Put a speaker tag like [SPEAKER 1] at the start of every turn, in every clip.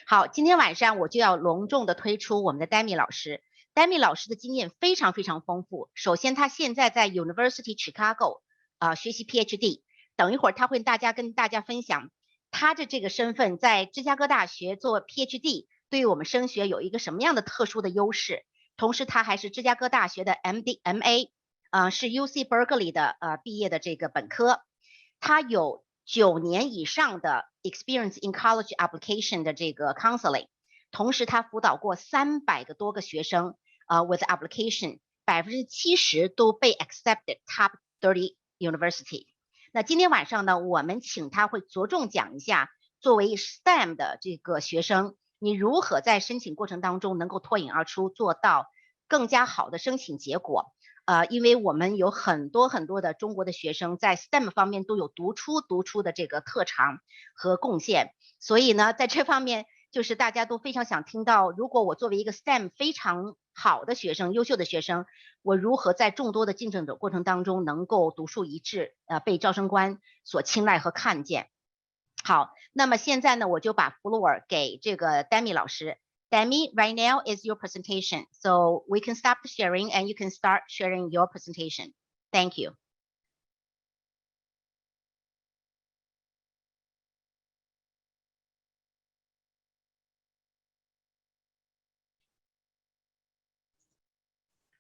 [SPEAKER 1] 好，今天晚上我就要隆重的推出我们的 Demi 老师。Demi 老师的经验非常丰富。首先，他现在在 University Chicago 学习 PhD。等一会儿他会跟大家分享他的这个身份在芝加哥大学做 PhD 对于我们升学有一个什么样的特殊的优势。同时，他还是芝加哥大学的 MA，是 UC Berkeley 的毕业的这个本科。他有9年以上的 experience in college application 的这个 counseling， 同时他辅导过300多个学生with application， 70% 都被 accepted top 30 university。 那今天晚上呢，我们请他会着重讲一下作为 STEM 的这个学生，你如何在申请过程当中能够脱颖而出，做到更加好的申请结果。因为我们有很多的中国的学生在 STEM 方面都有突出的这个特长和贡献，所以呢，在这方面就是大家都非常想听到，如果我作为一个 STEM 非常好的学生，优秀的学生，我如何在众多的竞争者过程当中能够独树一帜，被招生官所青睐和看见。好，那么现在呢，我就把 floor 给这个 Demi 老师。Demi, right now is your presentation. So we can stop the sharing and you can start sharing your presentation. Thank you.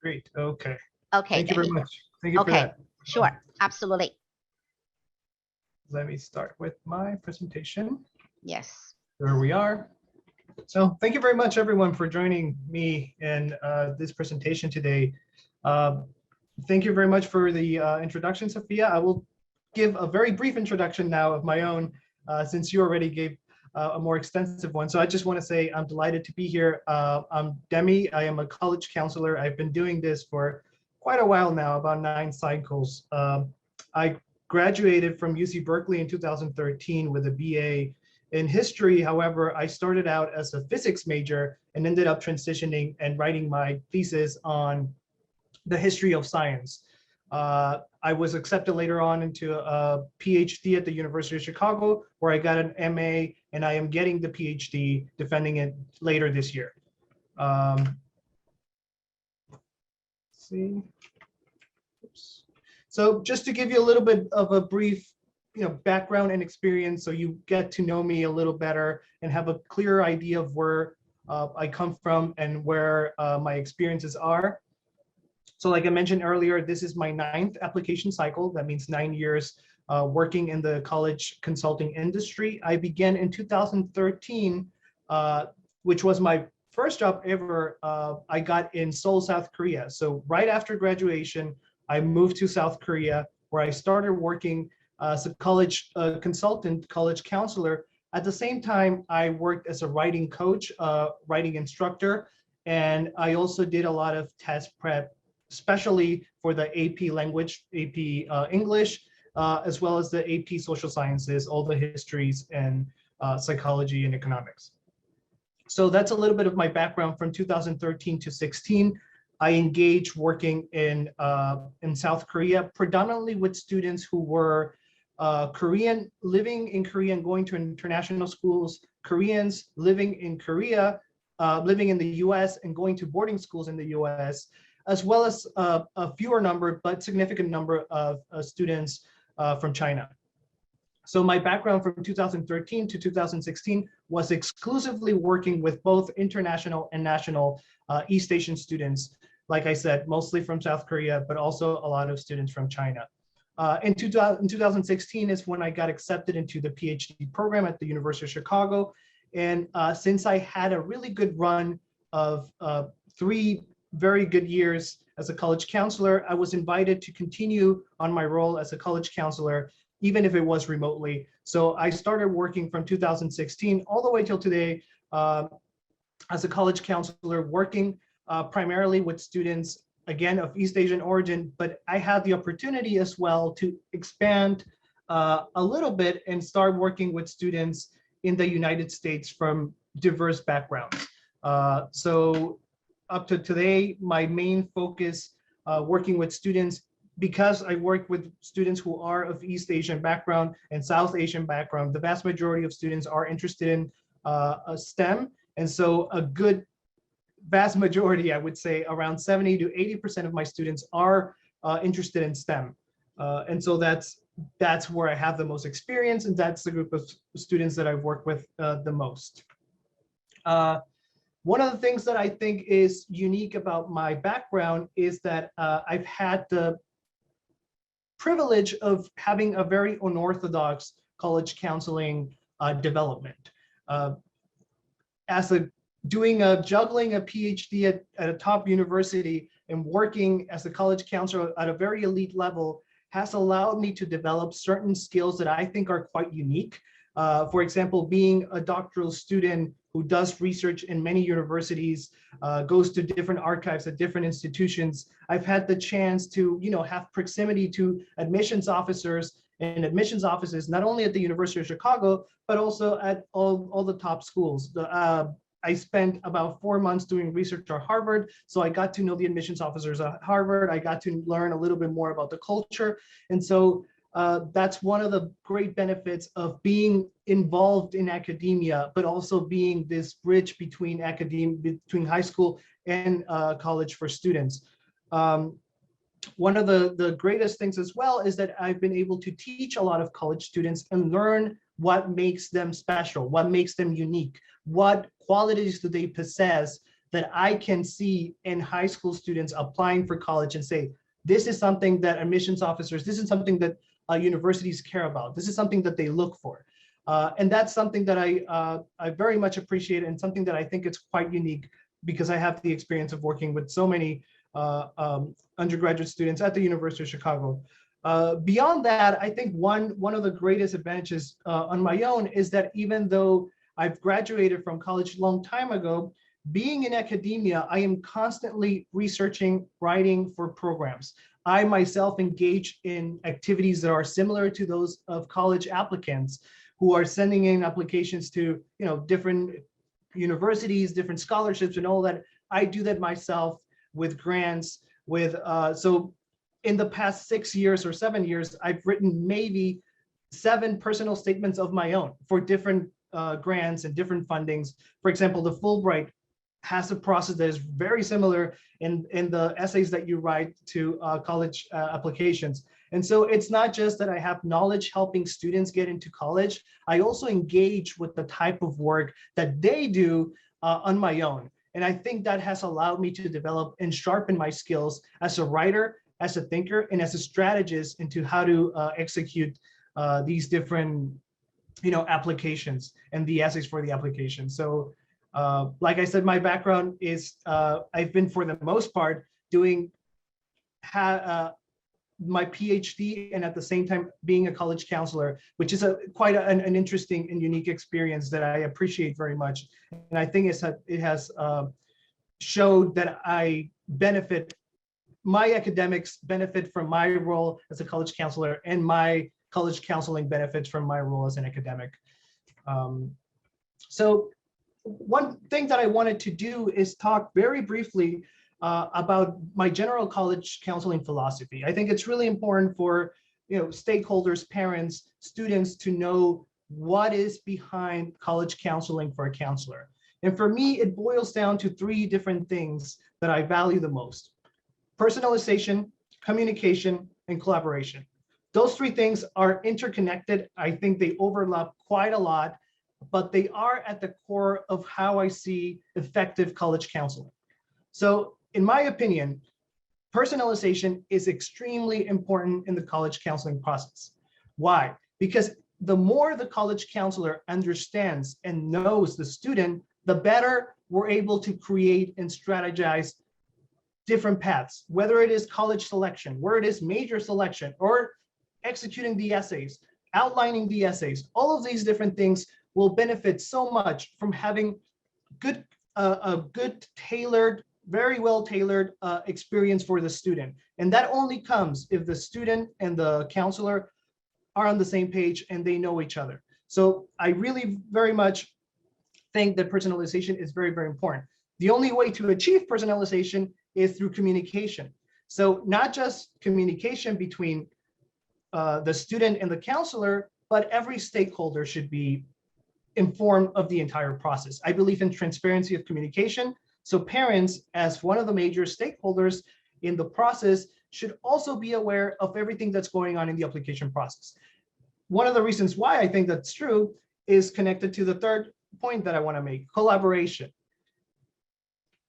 [SPEAKER 2] Great. Okay.
[SPEAKER 1] Okay.
[SPEAKER 2] Thank you very much. Thank you for that.
[SPEAKER 1] Sure. Absolutely.
[SPEAKER 2] Let me start with my presentation.
[SPEAKER 1] Yes.
[SPEAKER 2] There we are. So thank you very much, everyone, for joining me in this presentation today. Thank you very much for the introduction, Sophia. I will give a very brief introduction now of my own, since you already gave a more extensive one. So I just want to say I'm delighted to be here. I'm Demi. I am a college counselor. I've been doing this for quite a while now, about 9 cycles. I graduated from UC Berkeley in 2013 with a BA in history. However, I started out as a physics major and ended up transitioning and writing my thesis on the history of science. I was accepted later on into a PhD at the University of Chicago, where I got an MA, and I am getting the PhD, defending it later this year. Let's see. Oops. So just to give you a little bit of a brief background and experience, so you get to know me a little better and have a clearer idea of where I come from and where my experiences are. So like I mentioned earlier, this is my 9th application cycle. That means 9 years working in the college consulting industry. I began in 2013, which was my first job ever. I got in Seoul, South Korea. So right after graduation, I moved to South Korea, where I started working as a college consultant, college counselor. At the same time, I worked as a writing coach, writing instructor, and I also did a lot of test prep, especially for the AP language, AP English, as well as the AP social sciences, all the histories and psychology and economics. So that's a little bit of my background from 2013 to 16. I engaged working in South Korea, predominantly with students who were Korean, living in Korea and going to international schools, Koreans living in Korea, living in the US and going to boarding schools in the US, as well as a fewer number, but significant number of students from China. So my background from 2013 to 2016 was exclusively working with both international and national East Asian students. Like I said, mostly from South Korea, but also a lot of students from China. In 2016 is when I got accepted into the PhD program at the University of Chicago. And since I had a really good run of 3 very good years as a college counselor, I was invited to continue on my role as a college counselor, even if it was remotely. So I started working from 2016 all the way till today as a college counselor, working primarily with students, again, of East Asian origin, but I had the opportunity as well to expand a little bit and start working with students in the United States from diverse backgrounds. So up to today, my main focus working with students, because I work with students who are of East Asian background and South Asian background, the vast majority of students are interested in STEM. And so a good vast majority, I would say around 70 to 80% of my students are interested in STEM. And so that's where I have the most experience, and that's the group of students that I've worked with the most. One of the things that I think is unique about my background is that I've had the privilege of having a very unorthodox college counseling development. Juggling a PhD at a top university and working as a college counselor at a very elite level has allowed me to develop certain skills that I think are quite unique. For example, being a doctoral student who does research in many universities, goes to different archives at different institutions, I've had the chance to, have proximity to admissions officers and admissions offices, not only at the University of Chicago, but also at all the top schools. I spent about 4 months doing research at Harvard, so I got to know the admissions officers at Harvard. I got to learn a little bit more about the culture. And so that's one of the great benefits of being involved in academia, but also being this bridge between between high school and college for students. One of the greatest things as well is that I've been able to teach a lot of college students and learn what makes them special, what makes them unique, what qualities do they possess that I can see in high school students applying for college and say, this is something that admissions officers, this is something that universities care about, this is something that they look for. And that's something that I very much appreciate, and something that I think is quite unique because I have the experience of working with so many undergraduate students at the University of Chicago. Beyond that, I think one of the greatest advantages on my own is that even though I've graduated from college a long time ago, being in academia, I am constantly researching, writing for programs. I myself engage in activities that are similar to those of college applicants who are sending in applications to, different universities, different scholarships and all that. I do that myself with grants, so in the past 6 years or 7 years, I've written maybe 7 personal statements of my own for different grants and different fundings. For example, the Fulbright has a process that is very similar in the essays that you write to college applications. And so it's not just that I have knowledge helping students get into college, I also engage with the type of work that they do on my own. And I think that has allowed me to develop and sharpen my skills as a writer, as a thinker, and as a strategist into how to execute these different, applications and the essays for the application. So like I said, my background is I've been, for the most part, doing my PhD and at the same time being a college counselor, which is quite an interesting and unique experience that I appreciate very much. And I think it has showed that my academics benefit from my role as a college counselor, and my college counseling benefits from my role as an academic. So one thing that I wanted to do is talk very briefly about my general college counseling philosophy. I think it's really important for stakeholders, parents, students to know what is behind college counseling for a counselor. And for me, it boils down to 3 different things that I value the most: personalization, communication, and collaboration. Those 3 things are interconnected. I think they overlap quite a lot, but they are at the core of how I see effective college counseling. So in my opinion, personalization is extremely important in the college counseling process. Why? Because the more the college counselor understands and knows the student, the better we're able to create and strategize different paths, whether it is college selection, where it is major selection, or executing the essays, outlining the essays. All of these different things will benefit so much from having a good tailored, very well tailored experience for the student. And that only comes if the student and the counselor are on the same page and they know each other. So I really very much think that personalization is very, very important. The only way to achieve personalization is through communication. So not just communication between the student and the counselor, but every stakeholder should be informed of the entire process. I believe in transparency of communication. So parents, as one of the major stakeholders in the process, should also be aware of everything that's going on in the application process. One of the reasons why I think that's true is connected to the third point that I want to make, collaboration.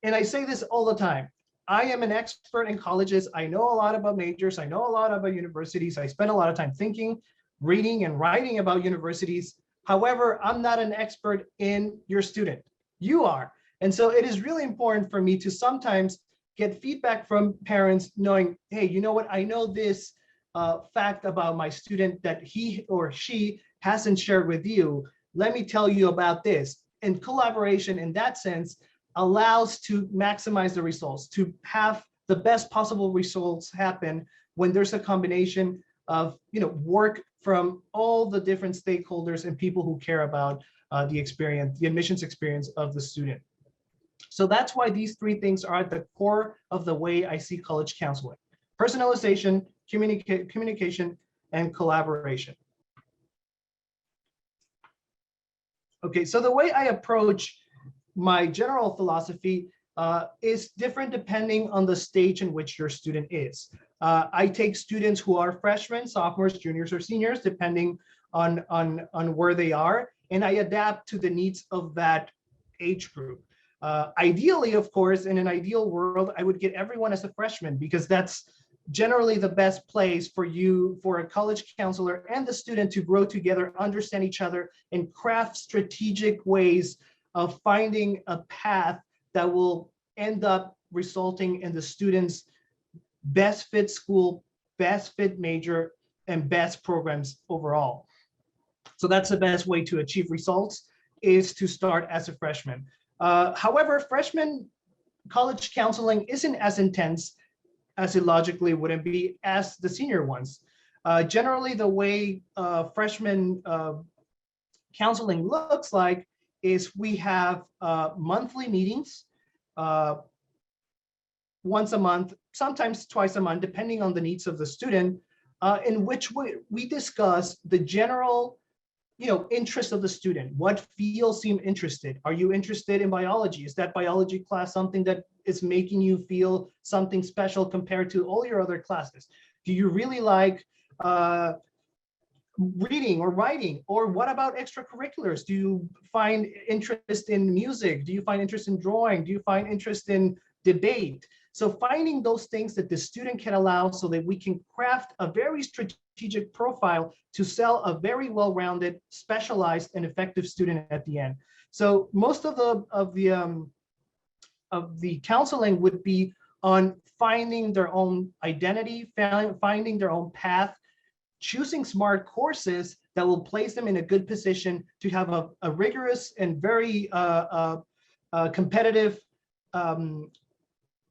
[SPEAKER 2] And I say this all the time. I am an expert in colleges. I know a lot about majors. I know a lot about universities. I spend a lot of time thinking, reading, and writing about universities. However, I'm not an expert in your student. You are. And so it is really important for me to sometimes get feedback from parents knowing, hey, you know what? I know this fact about my student that he or she hasn't shared with you. Let me tell you about this. And collaboration in that sense allows to maximize the results, to have the best possible results happen when there's a combination of work from all the different stakeholders and people who care about the experience, the admissions experience of the student. So that's why these three things are at the core of the way I see college counseling: personalization, communication, and collaboration. Okay, so the way I approach my general philosophy is different depending on the stage in which your student is. I take students who are freshmen, sophomores, juniors, or seniors, depending on where they are, and I adapt to the needs of that age group. Ideally, of course, in an ideal world, I would get everyone as a freshman, because that's generally the best place for a college counselor and the student to grow together, understand each other, and craft strategic ways of finding a path that will end up resulting in the student's best fit school, best fit major, and best programs overall. So that's the best way to achieve results, is to start as a freshman. However, freshman college counseling isn't as intense as it logically wouldn't be as the senior ones. Generally, the way freshman counseling looks like is we have monthly meetings, once a month, sometimes twice a month, depending on the needs of the student, in which we discuss the general interest of the student. What fields seem interested? Are you interested in biology? Is that biology class something that is making you feel something special compared to all your other classes? Do you really like reading or writing? Or what about extracurriculars? Do you find interest in music? Do you find interest in drawing? Do you find interest in debate? So finding those things that the student can allow, so that we can craft a very strategic profile to sell a very well-rounded, specialized, and effective student at the end. So most of the counseling would be on finding their own identity, finding their own path, choosing smart courses that will place them in a good position to have a rigorous and very competitive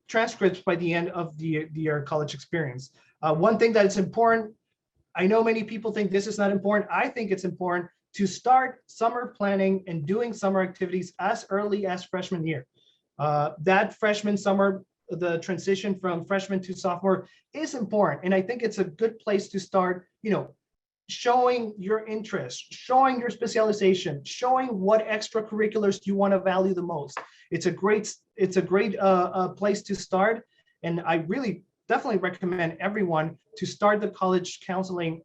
[SPEAKER 2] transcripts by the end of your college experience. One thing that is important, I know many people think this is not important. I think it's important to start summer planning and doing summer activities as early as freshman year. That freshman summer, the transition from freshman to sophomore is important. And I think it's a good place to start, showing your interest, showing your specialization, showing what extracurriculars you want to value the most. It's a great place to start. And I really definitely recommend everyone to start the college counseling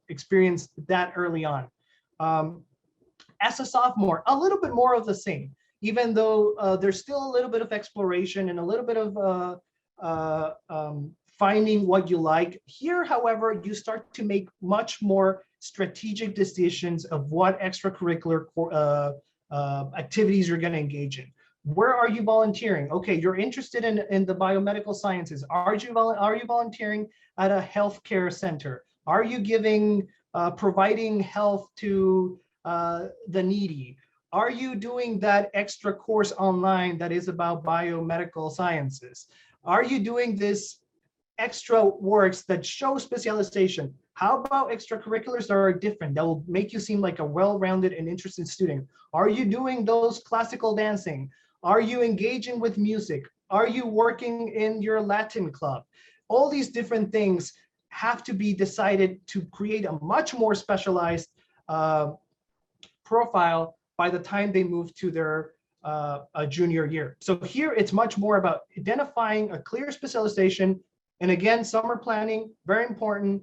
[SPEAKER 2] experience that early on. As a sophomore, a little bit more of the same, even though there's still a little bit of exploration and a little bit of finding what you like. Here, however, you start to make much more strategic decisions of what extracurricular activities you're going to engage in. Where are you volunteering? Okay, you're interested in the biomedical sciences. Are you volunteering at a healthcare center? Are you providing health to the needy? Are you doing that extra course online that is about biomedical sciences? Are you doing this extra works that show specialization? How about extracurriculars that are different, that will make you seem like a well-rounded and interested student? Are you doing those classical dancing? Are you engaging with music? Are you working in your Latin club? All these different things have to be decided to create a much more specialized profile by the time they move to their junior year. So here it's much more about identifying a clear specialization. And again, summer planning, very important.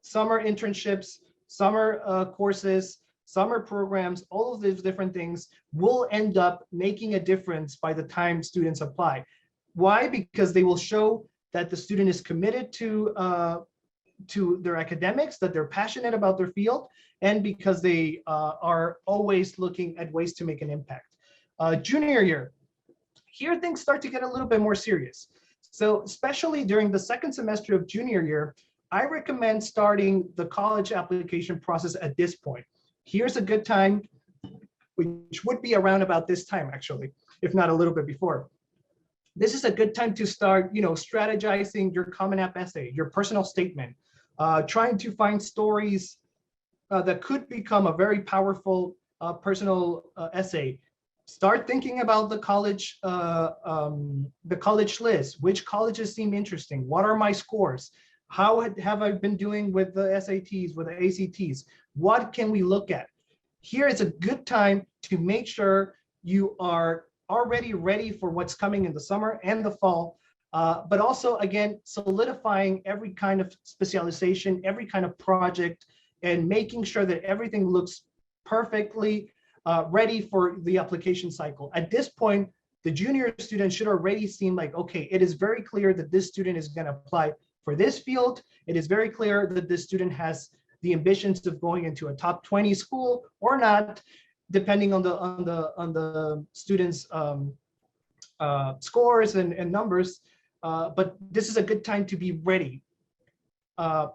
[SPEAKER 2] Summer internships, summer courses, summer programs, all of these different things will end up making a difference by the time students apply. Why? Because they will show that the student is committed to their academics, that they're passionate about their field, and because they are always looking at ways to make an impact. Junior year, here things start to get a little bit more serious. So especially during the second semester of junior year, I recommend starting the college application process at this point. Here's a good time, which would be around about this time actually, if not a little bit before. This is a good time to start, strategizing your Common App essay, your personal statement, trying to find stories that could become a very powerful personal essay. Start thinking about the college list. Which colleges seem interesting? What are my scores? How have I been doing with the SATs, with the ACTs? What can we look at? Here is a good time to make sure you are already ready for what's coming in the summer and the fall, but also, again, solidifying every kind of specialization, every kind of project, and making sure that everything looks perfectly ready for the application cycle. At this point, the junior student should already seem like, okay, it is very clear that this student is going to apply for this field. It is very clear that this student has the ambitions of going into a top 20 school or not, depending on the students' scores and numbers. But this is a good time to be ready.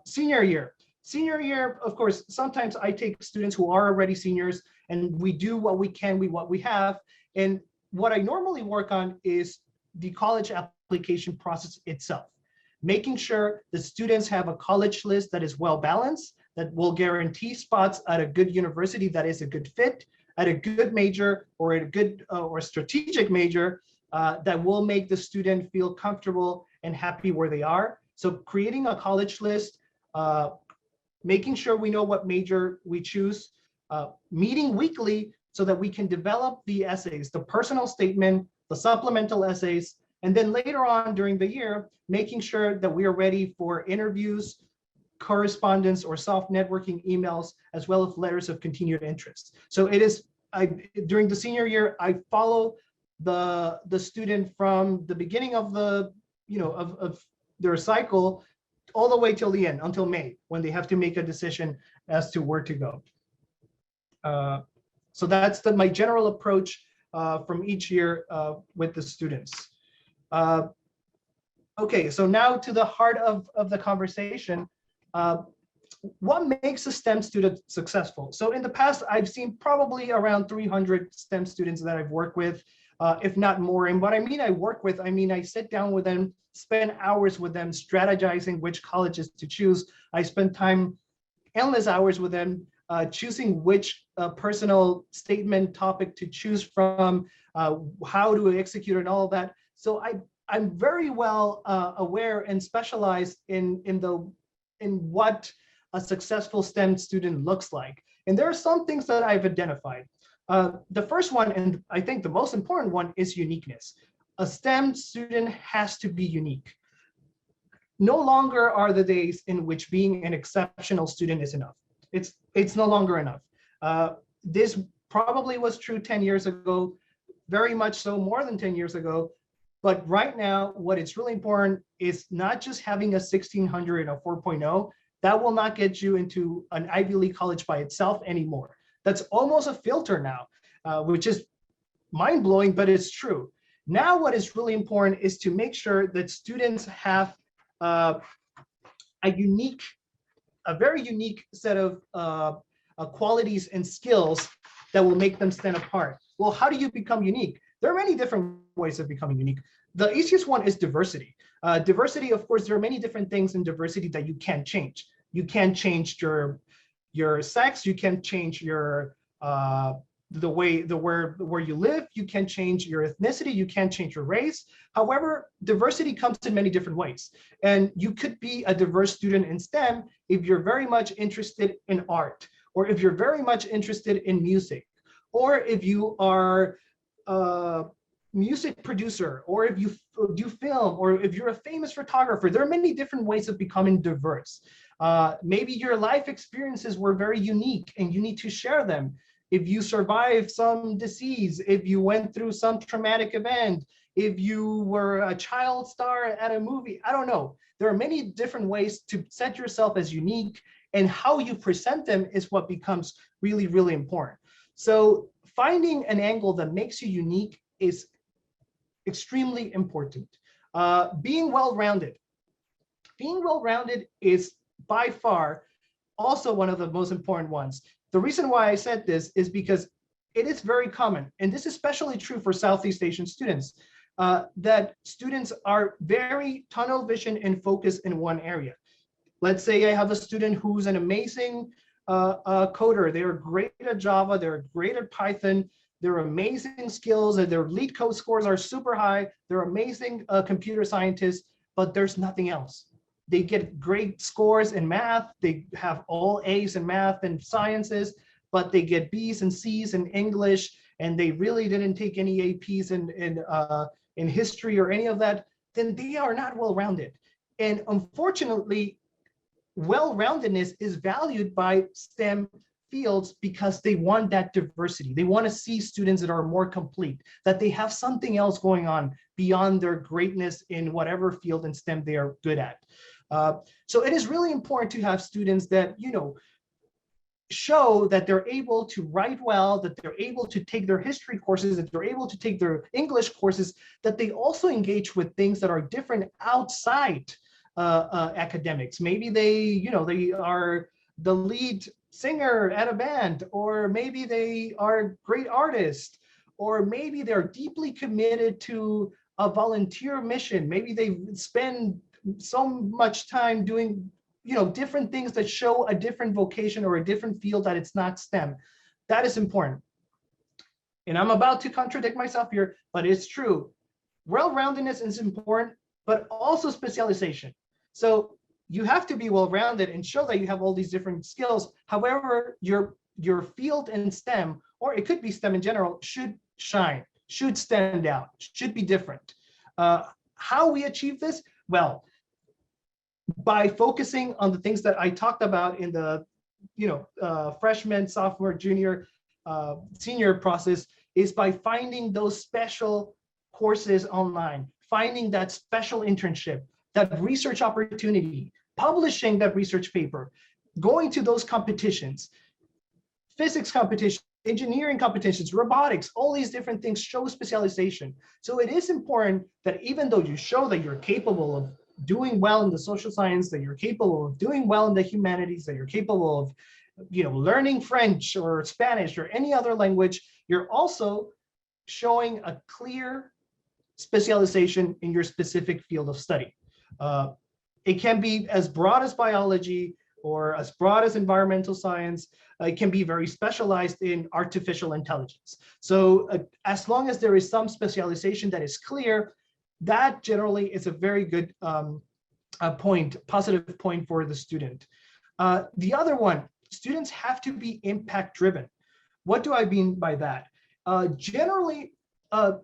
[SPEAKER 2] Senior year, of course, sometimes I take students who are already seniors and we do what we can with what we have. And what I normally work on is the college application process itself, making sure the students have a college list that is well balanced, that will guarantee spots at a good university that is a good fit, at a good major or at a good or strategic major that will make the student feel comfortable and happy where they are. So creating a college list, making sure we know what major we choose, meeting weekly so that we can develop the essays, the personal statement, the supplemental essays, and then later on during the year, making sure that we are ready for interviews, correspondence, or soft networking emails, as well as letters of continued interest. So it is, during the senior year, I follow the student from the beginning of the, of their cycle all the way till the end, until May, when they have to make a decision as to where to go. So that's my general approach from each year with the students. Okay, so now to the heart of the conversation. What makes a STEM student successful? So in the past, I've seen probably around 300 STEM students that I've worked with, if not more. And what I mean I work with, I mean I sit down with them, spend hours with them, strategizing which colleges to choose. I spend time, endless hours with them, choosing which personal statement topic to choose from, how to execute and all of that. So I'm very well aware and specialized in what a successful STEM student looks like. And there are some things that I've identified. The first one, and I think the most important one, is uniqueness. A STEM student has to be unique. No longer are the days in which being an exceptional student is enough. It's no longer enough. This probably was true 10 years ago, very much so more than 10 years ago. But right now, what is really important is not just having a 1600 and a 4.0. That will not get you into an Ivy League college by itself anymore. That's almost a filter now, which is mind-blowing, but it's true. Now, what is really important is to make sure that students have a very unique set of qualities and skills that will make them stand apart. Well, how do you become unique? There are many different ways of becoming unique. The easiest one is diversity. Diversity, of course, there are many different things in diversity that you can't change. You can't change your sex. You can't change your where you live. You can't change your ethnicity. You can't change your race. However, diversity comes in many different ways. And you could be a diverse student in STEM if you're very much interested in art, or if you're very much interested in music, or if you are a music producer, or if you do film, or if you're a famous photographer. There are many different ways of becoming diverse. Maybe your life experiences were very unique and you need to share them. If you survived some disease, if you went through some traumatic event, if you were a child star at a movie, I don't know. There are many different ways to set yourself as unique, and how you present them is what becomes really, really important. So finding an angle that makes you unique is extremely important. Being well-rounded. Being well-rounded is by far also one of the most important ones. The reason why I said this is because it is very common, and this is especially true for Southeast Asian students, that students are very tunnel vision and focused in one area. Let's say I have a student who's an amazing coder. They're great at Java, they're great at Python, they're amazing skills, and their lead code scores are super high. They're amazing computer scientists, but there's nothing else. They get great scores in math. They have all A's in math and sciences, but they get B's and C's in English, and they really didn't take any APs in history or any of that. Then they are not well-rounded. And unfortunately, well-roundedness is valued by STEM fields because they want that diversity. They want to see students that are more complete, that they have something else going on beyond their greatness in whatever field in STEM they are good at. So it is really important to have students that, you know, show that they're able to write well, that they're able to take their history courses, that they're able to take their English courses, that they also engage with things that are different outside academics. Maybe they, you know, they are the lead singer at a band, or maybe they are great artists, or maybe they're deeply committed to a volunteer mission. Maybe they spend so much time doing, you know, different things that show a different vocation or a different field that it's not STEM. That is important. And I'm about to contradict myself here, but it's true. Well-roundedness is important, but also specialization. So you have to be well-rounded and show that you have all these different skills. However, your field in STEM, or it could be STEM in general, should shine, should stand out, should be different. How we achieve this? Well, by focusing on the things that I talked about in the, you know, freshman, sophomore, junior, senior process, is by finding those special courses online, finding that special internship, that research opportunity, publishing that research paper, going to those competitions, physics competitions, engineering competitions, robotics, all these different things show specialization. So it is important that even though you show that you're capable of doing well in the social science, that you're capable of doing well in the humanities, that you're capable of, you know, learning French or Spanish or any other language, you're also showing a clear specialization in your specific field of study. It can be as broad as biology or as broad as environmental science. It can be very specialized in artificial intelligence. So as long as there is some specialization that is clear, that generally is a very good positive point for the student. The other one, students have to be impact driven. What do I mean by that? Generally,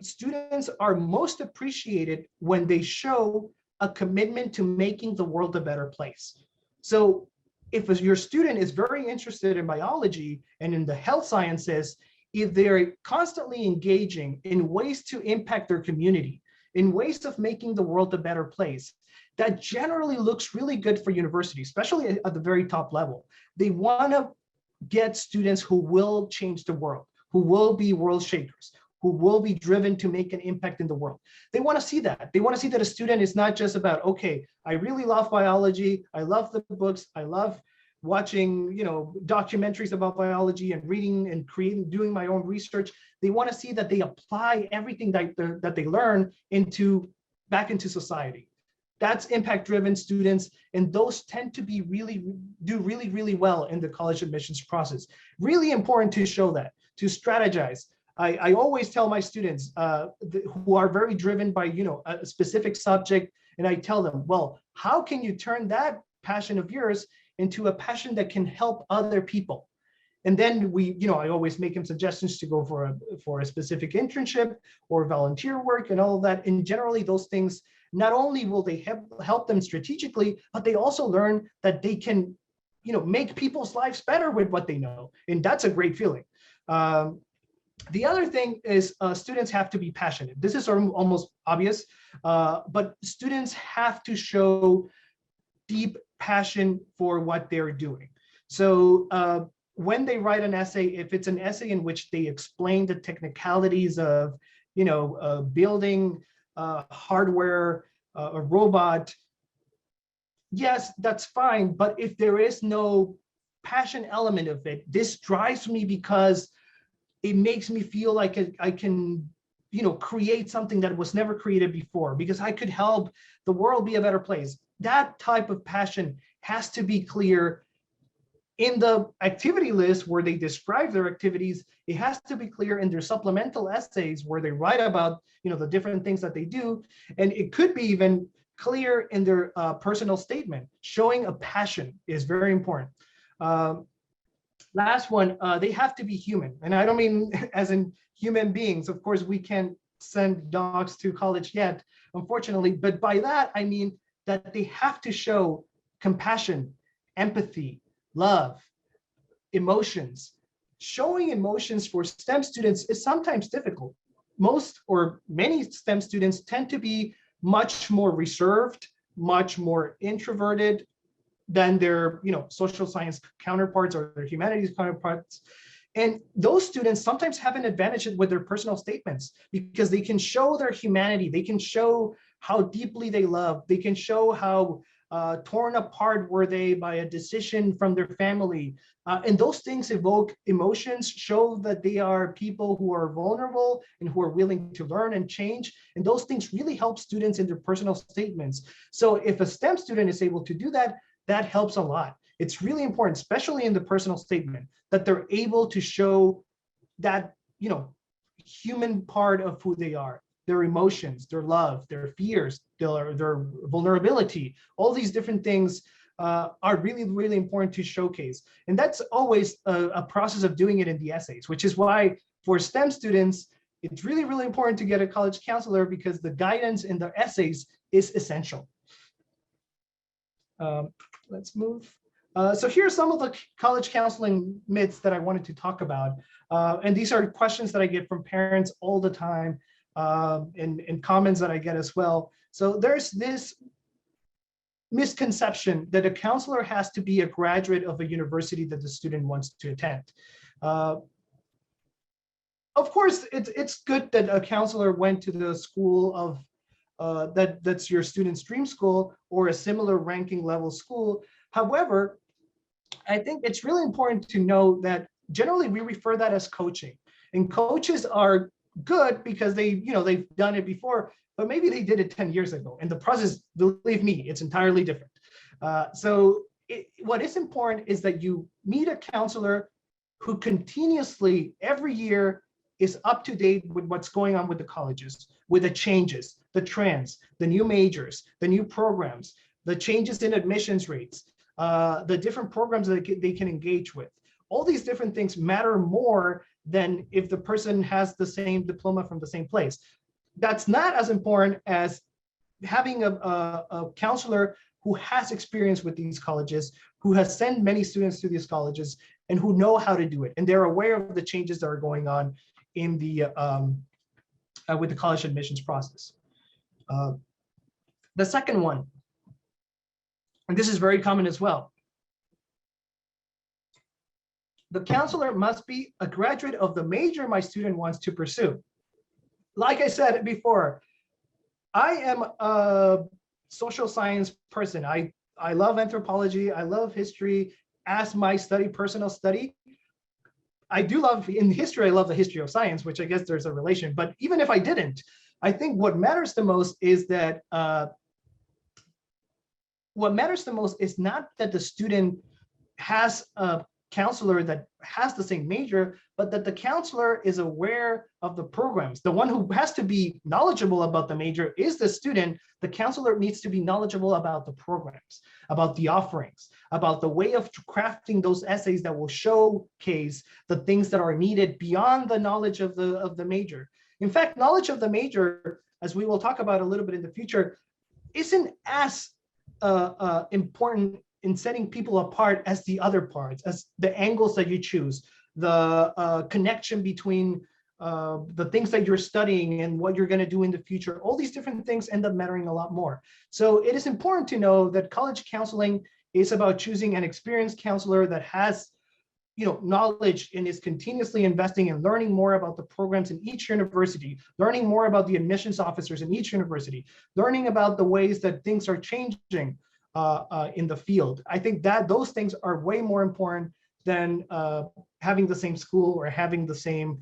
[SPEAKER 2] students are most appreciated when they show a commitment to making the world a better place. So if your student is very interested in biology and in the health sciences, if they're constantly engaging in ways to impact their community, in ways of making the world a better place, that generally looks really good for universities, especially at the very top level. They want to get students who will change the world, who will be world shakers, who will be driven to make an impact in the world. They want to see that. They want to see that a student is not just about, okay, I really love biology, I love the books, I love watching, you know, documentaries about biology and reading and creating, doing my own research. They want to see that they apply everything that they learn back into society. That's impact-driven students, and those tend to be do really well in the college admissions process. Really important to show that, to strategize. I always tell my students who are very driven by, you know, a specific subject, and I tell them, well, how can you turn that passion of yours into a passion that can help other people? And then I always make him suggestions to go for a specific internship or volunteer work and all of that. And generally those things, not only will they help them strategically, but they also learn that they can, make people's lives better with what they know. And that's a great feeling. The other thing is students have to be passionate. This is almost obvious, but students have to show deep passion for what they're doing. So when they write an essay, if it's an essay in which they explain the technicalities of, building hardware, a robot, yes, that's fine. But if there is no passion element of it, this drives me because it makes me feel like I can, create something that was never created before, because I could help the world be a better place. That type of passion has to be clear in the activity list where they describe their activities. It has to be clear in their supplemental essays where they write about, the different things that they do. And it could be even clear in their personal statement. Showing a passion is very important. Last one, they have to be human. And I don't mean as in human beings. Of course, we can't send dogs to college yet, unfortunately. But by that, I mean that they have to show compassion, empathy, love, emotions. Showing emotions for STEM students is sometimes difficult. Most or many STEM students tend to be much more reserved, much more introverted than their social science counterparts or their humanities counterparts. And those students sometimes have an advantage with their personal statements because they can show their humanity, they can show how deeply they love, they can show how torn apart were they by a decision from their family. And those things evoke emotions, show that they are people who are vulnerable and who are willing to learn and change. And those things really help students in their personal statements. So if a STEM student is able to do that, that helps a lot. It's really important, especially in the personal statement, that they're able to show that, human part of who they are, their emotions, their love, their fears, their vulnerability. All these different things are really, really important to showcase. And that's always a process of doing it in the essays, which is why for STEM students, it's really, really important to get a college counselor because the guidance in the essays is essential. Let's move. So here are some of the college counseling myths that I wanted to talk about. And these are questions that I get from parents all the time and comments that I get as well. So there's this misconception that a counselor has to be a graduate of a university that the student wants to attend. Of course, it's good that a counselor went to the school of that's your student's dream school or a similar ranking level school. However, I think it's really important to know that generally we refer that as coaching, and coaches are good because they've done it before, but maybe they did it 10 years ago, and the process, believe me, it's entirely different. What is important is that you meet a counselor who continuously every year is up to date with what's going on with the colleges, with the changes, the trends, the new majors, the new programs, the changes in admissions rates, the different programs that they can engage with. All these different things matter more than if the person has the same diploma from the same place. That's not as important as having a counselor who has experience with these colleges, who has sent many students to these colleges, and who know how to do it. And they're aware of the changes that are going on in the with the college admissions process. The second one, and this is very common as well. The counselor must be a graduate of the major my student wants to pursue. Like I said before, I am a social science person. I love anthropology. I love history as my personal study. I do love, in history, I love the history of science, which I guess there's a relation. But even if I didn't, I think what matters the most is that not that the student has a counselor that has the same major, but that the counselor is aware of the programs. The one who has to be knowledgeable about the major is the student. The counselor needs to be knowledgeable about the programs, about the offerings, about the way of crafting those essays that will showcase the things that are needed beyond the knowledge of the major. In fact, knowledge of the major, as we will talk about a little bit in the future, isn't as important in setting people apart as the other parts, as the angles that you choose, the connection between the things that you're studying and what you're going to do in the future. All these different things end up mattering a lot more. So it is important to know that college counseling is about choosing an experienced counselor that has knowledge and is continuously investing in learning more about the programs in each university, learning more about the admissions officers in each university, learning about the ways that things are changing in the field. I think that those things are way more important than having the same school or having the same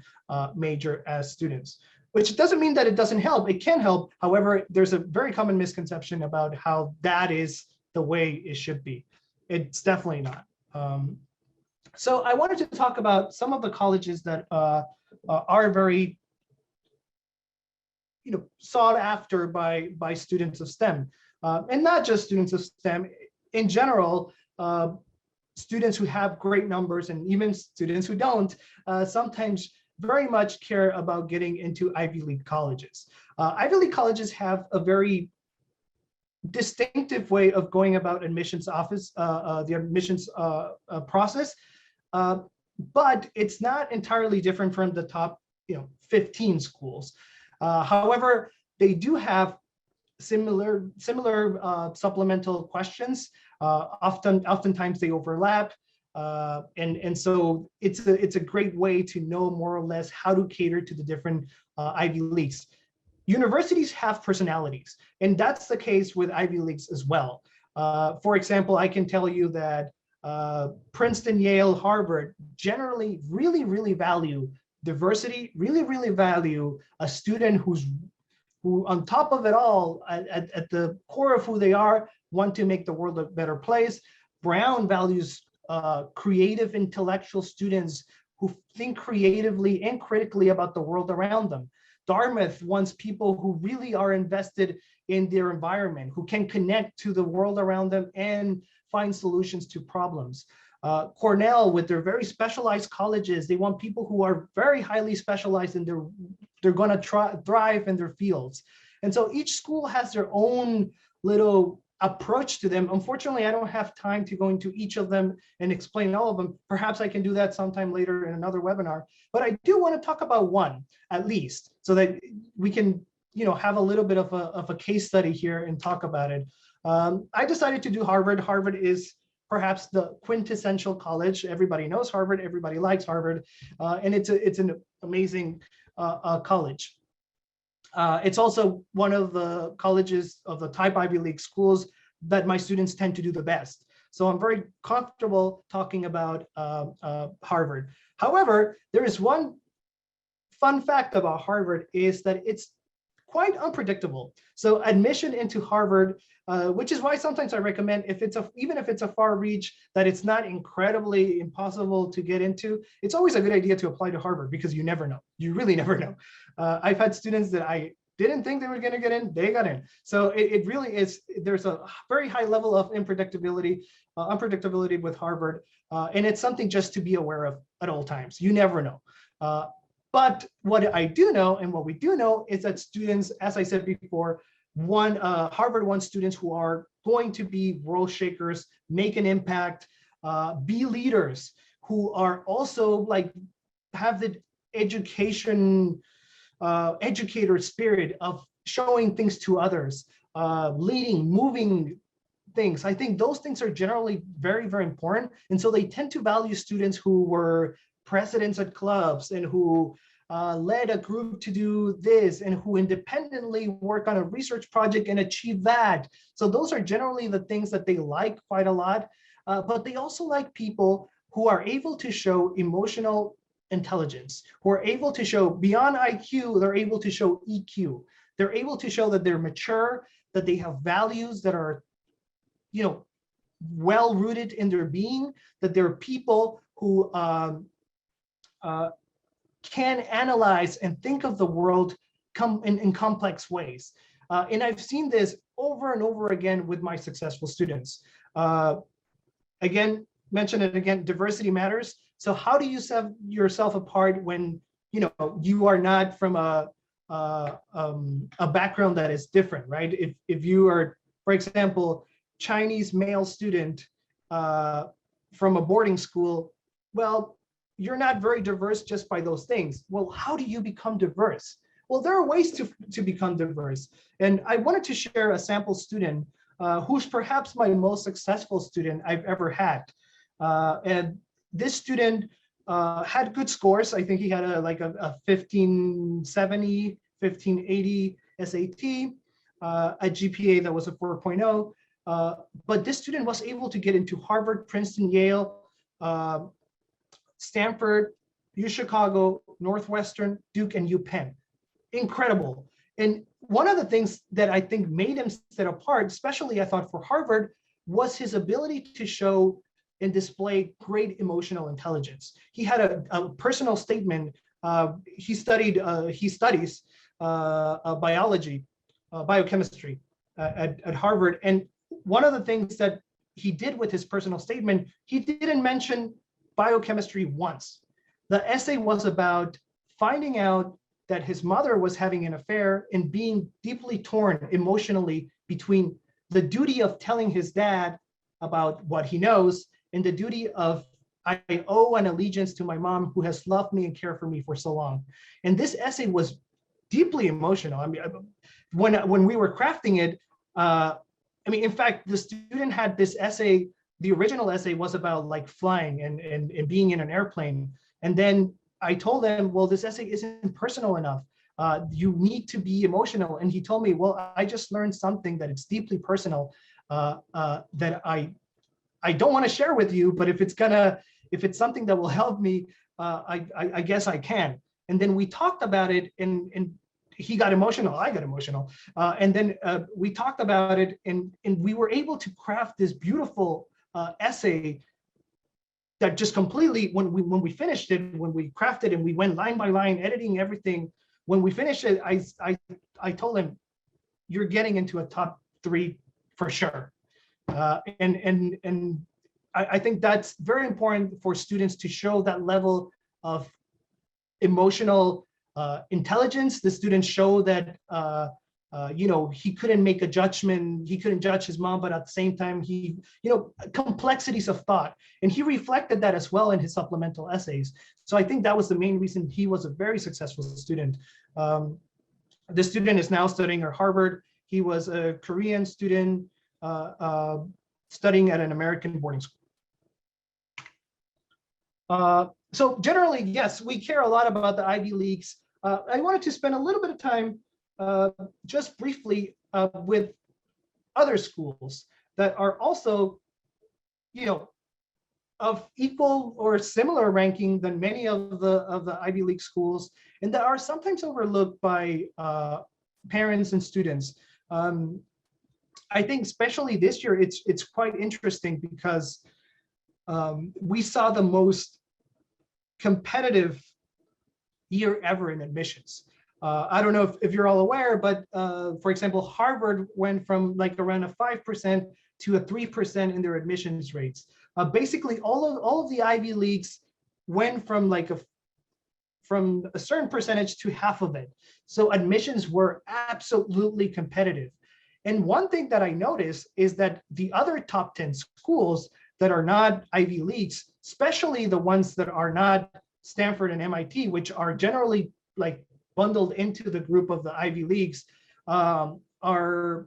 [SPEAKER 2] major as students, which doesn't mean that it doesn't help. It can help. However, there's a very common misconception about how that is the way it should be. It's definitely not. So I wanted to talk about some of the colleges that are very sought after by students of STEM. And not just students of STEM, in general, students who have great numbers and even students who don't sometimes very much care about getting into Ivy League colleges. Ivy League colleges have a very distinctive way of going about admissions office, the admissions process, but it's not entirely different from the top 15 schools. However, they do have similar supplemental questions. Oftentimes they overlap, and so it's a great way to know more or less how to cater to the different Ivy Leagues. Universities have personalities, and that's the case with Ivy Leagues as well. For example, I can tell you that Princeton, Yale, Harvard generally really value diversity, really value a student who on top of it all, at the core of who they are, want to make the world a better place. Brown values creative intellectual students who think creatively and critically about the world around them. Dartmouth wants people who really are invested in their environment, who can connect to the world around them and find solutions to problems. Cornell, with their very specialized colleges, they want people who are very highly specialized and they're going to thrive in their fields. And so each school has their own little approach to them. Unfortunately, I don't have time to go into each of them and explain all of them. Perhaps I can do that sometime later in another webinar. But I do want to talk about one at least, so that we can have a little bit of a case study here and talk about it. I decided to do Harvard. Harvard is perhaps the quintessential college. Everybody knows Harvard, everybody likes Harvard, and it's an amazing college. It's also one of the colleges of the type Ivy League schools that my students tend to do the best. So I'm very comfortable talking about Harvard. However, there is one fun fact about Harvard is that it's quite unpredictable. So admission into Harvard, which is why sometimes I recommend even if it's a far reach, that it's not incredibly impossible to get into, it's always a good idea to apply to Harvard because you never know. You really never know. I've had students that I didn't think they were going to get in, they got in. So it really is, there's a very high level of unpredictability with Harvard. And it's something just to be aware of at all times. You never know. But what I do know, and what we do know, is that students, as I said before, Harvard wants students who are going to be world shakers, make an impact, be leaders, who are also have the educator spirit of showing things to others, leading, moving things. I think those things are generally very important. And so they tend to value students who were presidents at clubs and who led a group to do this and who independently work on a research project and achieve that. So those are generally the things that they like quite a lot. But they also like people who are able to show emotional intelligence, who are able to show beyond IQ, they're able to show EQ. They're able to show that they're mature, that they have values that are, well rooted in their being, that they're people who can analyze and think of the world in complex ways. And I've seen this over and over again with my successful students. Again, mention it again, diversity matters. So how do you set yourself apart when you are not from a background that is different, right? If you are, for example, Chinese male student from a boarding school, well, you're not very diverse just by those things. Well, how do you become diverse? Well, there are ways to become diverse. And I wanted to share a sample student who's perhaps my most successful student I've ever had. And this student had good scores. I think he had a 1570, 1580 SAT, a GPA that was a 4.0. But this student was able to get into Harvard, Princeton, Yale, Stanford, UChicago, Northwestern, Duke, and UPenn. Incredible. And one of the things that I think made him stand apart, especially I thought for Harvard, was his ability to show and display great emotional intelligence. He had a personal statement. He studies biology, biochemistry at Harvard. And one of the things that he did with his personal statement, he didn't mention biochemistry once. The essay was about finding out that his mother was having an affair and being deeply torn emotionally between the duty of telling his dad about what he knows and the duty of, I owe an allegiance to my mom who has loved me and cared for me for so long. And this essay was deeply emotional. I mean, when we were crafting it, in fact, the student had this essay, the original essay was about like flying and being in an airplane. And then I told him, well, this essay isn't personal enough. You need to be emotional. And he told me, well, I just learned something that it's deeply personal that I don't want to share with you, but if it's something that will help me, I guess I can. And then we talked about it and he got emotional, I got emotional. And then we talked about it and we were able to craft this beautiful essay that just completely, when we finished it, when we crafted and we went line by line, editing everything, when we finished it, I told him, you're getting into a top 3 for sure. And I think that's very important for students to show that level of emotional intelligence. The students show that he couldn't make a judgment, he couldn't judge his mom, but at the same time, complexities of thought. And he reflected that as well in his supplemental essays. So I think that was the main reason he was a very successful student. The student is now studying at Harvard. He was a Korean student studying at an American boarding school. So generally, yes, we care a lot about the Ivy Leagues. I wanted to spend a little bit of time just briefly with other schools that are also, of equal or similar ranking than many of the Ivy League schools, and that are sometimes overlooked by parents and students. I think especially this year, it's quite interesting because we saw the most competitive year ever in admissions. I don't know if you're all aware, but for example, Harvard went from like around a 5% to a 3% in their admissions rates. Basically, all of the Ivy Leagues went from a certain percentage to half of it. So admissions were absolutely competitive. And one thing that I noticed is that the other top 10 schools that are not Ivy Leagues, especially the ones that are not Stanford and MIT, which are generally like bundled into the group of the Ivy Leagues, are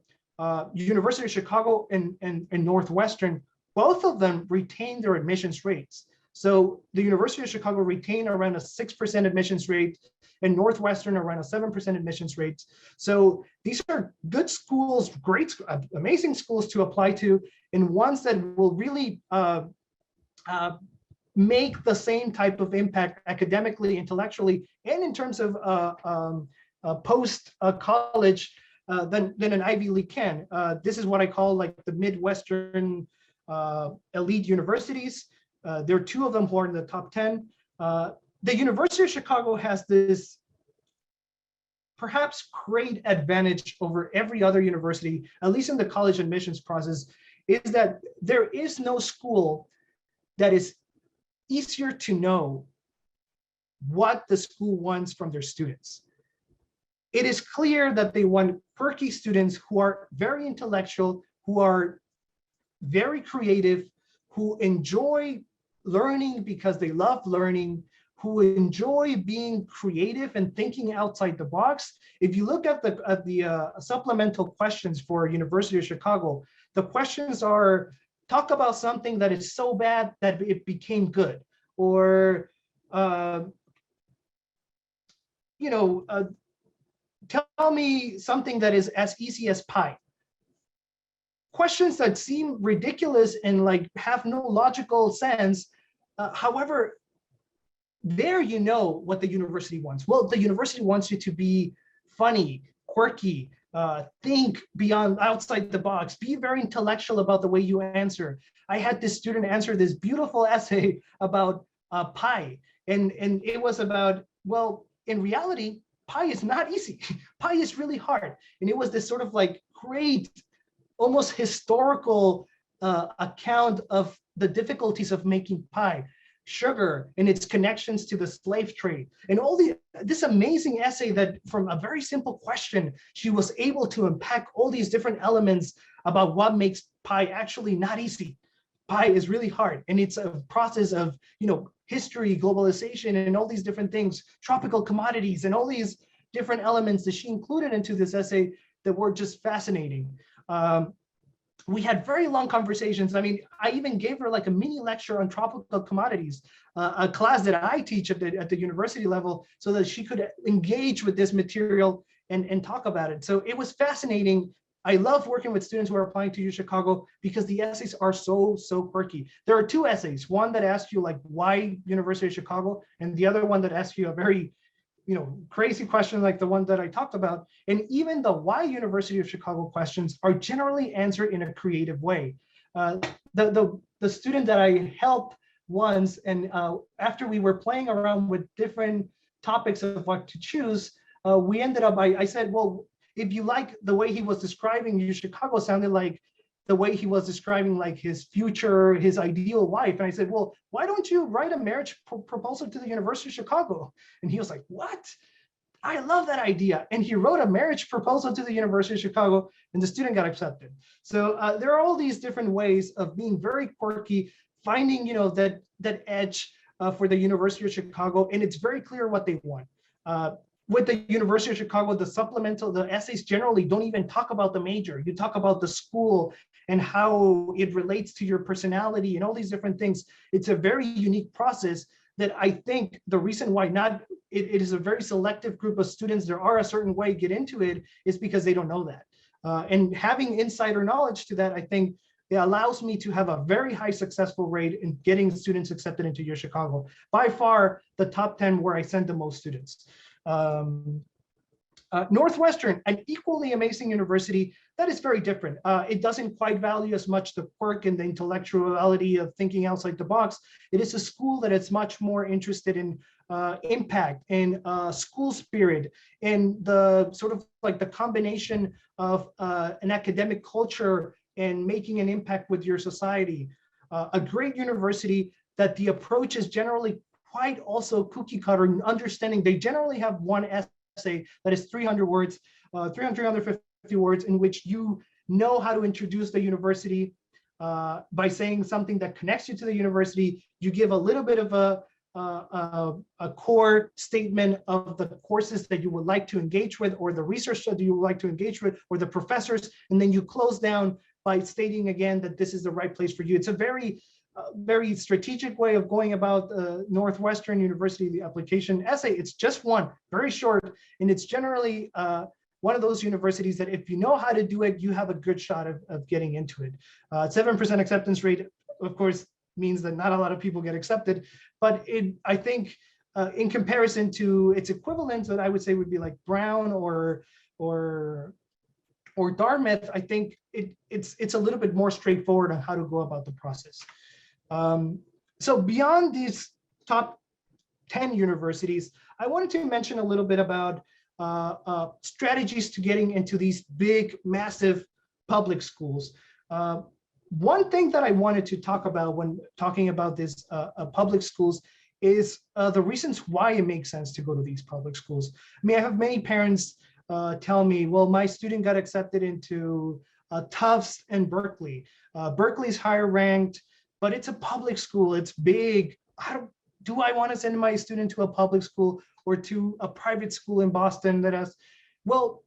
[SPEAKER 2] University of Chicago and Northwestern. Both of them retain their admissions rates. So the University of Chicago retained around a 6% admissions rate, and Northwestern around a 7% admissions rate. So these are good schools, great, amazing schools to apply to, and ones that will really make the same type of impact academically, intellectually, and in terms of post-college than an Ivy League can. This is what I call like the Midwestern elite universities. There are 2 of them who are in the top 10. The University of Chicago has this perhaps great advantage over every other university, at least in the college admissions process, is that there is no school that is easier to know what the school wants from their students. It is clear that they want quirky students who are very intellectual, who are very creative, who enjoy learning because they love learning, who enjoy being creative and thinking outside the box. If you look at the supplemental questions for University of Chicago, the questions are, talk about something that is so bad that it became good, or tell me something that is as easy as pie. Questions that seem ridiculous and like have no logical sense. However, there you know what the university wants. Well, the university wants you to be funny, quirky, think beyond, outside the box, be very intellectual about the way you answer. I had this student answer this beautiful essay about pie, and it was about, well, in reality, pie is not easy. Pie is really hard. And it was this sort of like great, almost historical account of the difficulties of making pie, sugar and its connections to the slave trade, and all this amazing essay that from a very simple question, she was able to unpack all these different elements about what makes pie actually not easy. Pie is really hard, and it's a process of, history, globalization, and all these different things, tropical commodities, and all these different elements that she included into this essay that were just fascinating. We had very long conversations. I mean, I even gave her like a mini lecture on tropical commodities, a class that I teach at the university level, so that she could engage with this material and talk about it. So it was fascinating. I love working with students who are applying to UChicago because the essays are so quirky. There are 2 essays, one that asks you like, why University of Chicago, and the other one that asks you a very crazy question like the one that I talked about. And even the why University of Chicago questions are generally answered in a creative way. The student that I helped once, and after we were playing around with different topics of what to choose, we ended up, I said, well, if you like the way he was describing UChicago, sounded like the way he was describing like his future, his ideal wife. And I said, well, why don't you write a marriage proposal to the University of Chicago? And he was like, what? I love that idea. And he wrote a marriage proposal to the University of Chicago, and the student got accepted. So there are all these different ways of being very quirky, finding that edge for the University of Chicago, and it's very clear what they want. With the University of Chicago, the essays generally don't even talk about the major. You talk about the school and how it relates to your personality and all these different things. It's a very unique process that I think the reason why it is a very selective group of students, there are a certain way get into it, is because they don't know that. And having insider knowledge to that, I think it allows me to have a very high successful rate in getting students accepted into UChicago. By far, the top 10 where I send the most students. Northwestern, an equally amazing university that is very different. It doesn't quite value as much the quirk and the intellectuality of thinking outside the box. It is a school that is much more interested in impact and school spirit, and the sort of like the combination of an academic culture and making an impact with your society. A great university that the approach is generally quite also cookie cutter in understanding. They generally have one essay that is 300 words, 350 words, in which you know how to introduce the university by saying something that connects you to the university. You give a little bit of a core statement of the courses that you would like to engage with, or the research that you would like to engage with, or the professors, and then you close down by stating again that this is the right place for you. It's a very strategic way of going about Northwestern University, the application essay. It's just one, very short, and it's generally one of those universities that if you know how to do it, you have a good shot of getting into it. 7% acceptance rate, of course, means that not a lot of people get accepted, but I think in comparison to its equivalents that I would say would be like Brown or Dartmouth, I think it's a little bit more straightforward on how to go about the process. So beyond these top 10 universities, I wanted to mention a little bit about strategies to getting into these big, massive public schools. One thing that I wanted to talk about when talking about this public schools is the reasons why it makes sense to go to these public schools. I mean, I have many parents tell me, well, my student got accepted into Tufts and Berkeley. Berkeley's higher ranked, but it's a public school, it's big. Do I want to send my student to a public school or to a private school in Boston that has, well,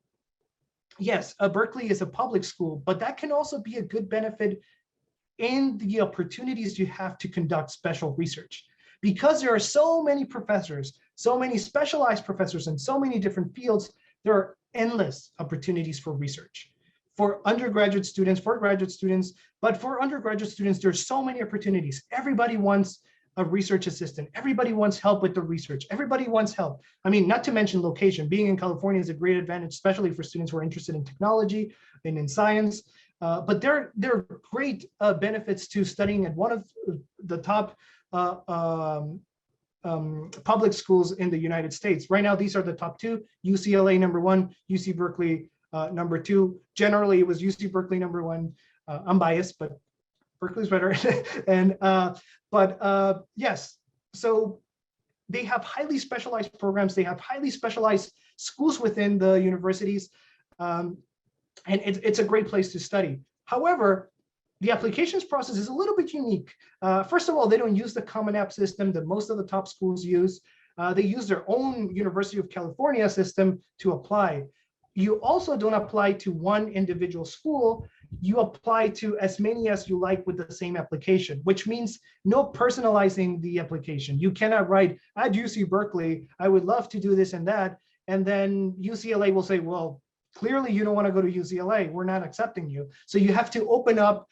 [SPEAKER 2] yes, Berkeley is a public school, but that can also be a good benefit in the opportunities you have to conduct special research. Because there are so many professors, so many specialized professors in so many different fields, there are endless opportunities for research. For undergraduate students, for graduate students, but for undergraduate students, there's so many opportunities. Everybody wants a research assistant. Everybody wants help with the research. Everybody wants help. I mean, not to mention location. Being in California is a great advantage, especially for students who are interested in technology and in science. But there are great benefits to studying at one of the top public schools in the United States. Right now, these are the top two: UCLA #1, UC Berkeley #2. Generally, it was UC Berkeley #1. I'm biased, but Berkeley's better. And yes, so they have highly specialized programs. They have highly specialized schools within the universities, and it's a great place to study. However, the applications process is a little bit unique. First of all, they don't use the Common App system that most of the top schools use. They use their own University of California system to apply. You also don't apply to one individual school. You apply to as many as you like with the same application, which means no personalizing the application. You cannot write, at UC Berkeley, I would love to do this and that. And then UCLA will say, well, clearly you don't want to go to UCLA. We're not accepting you. So you have to open up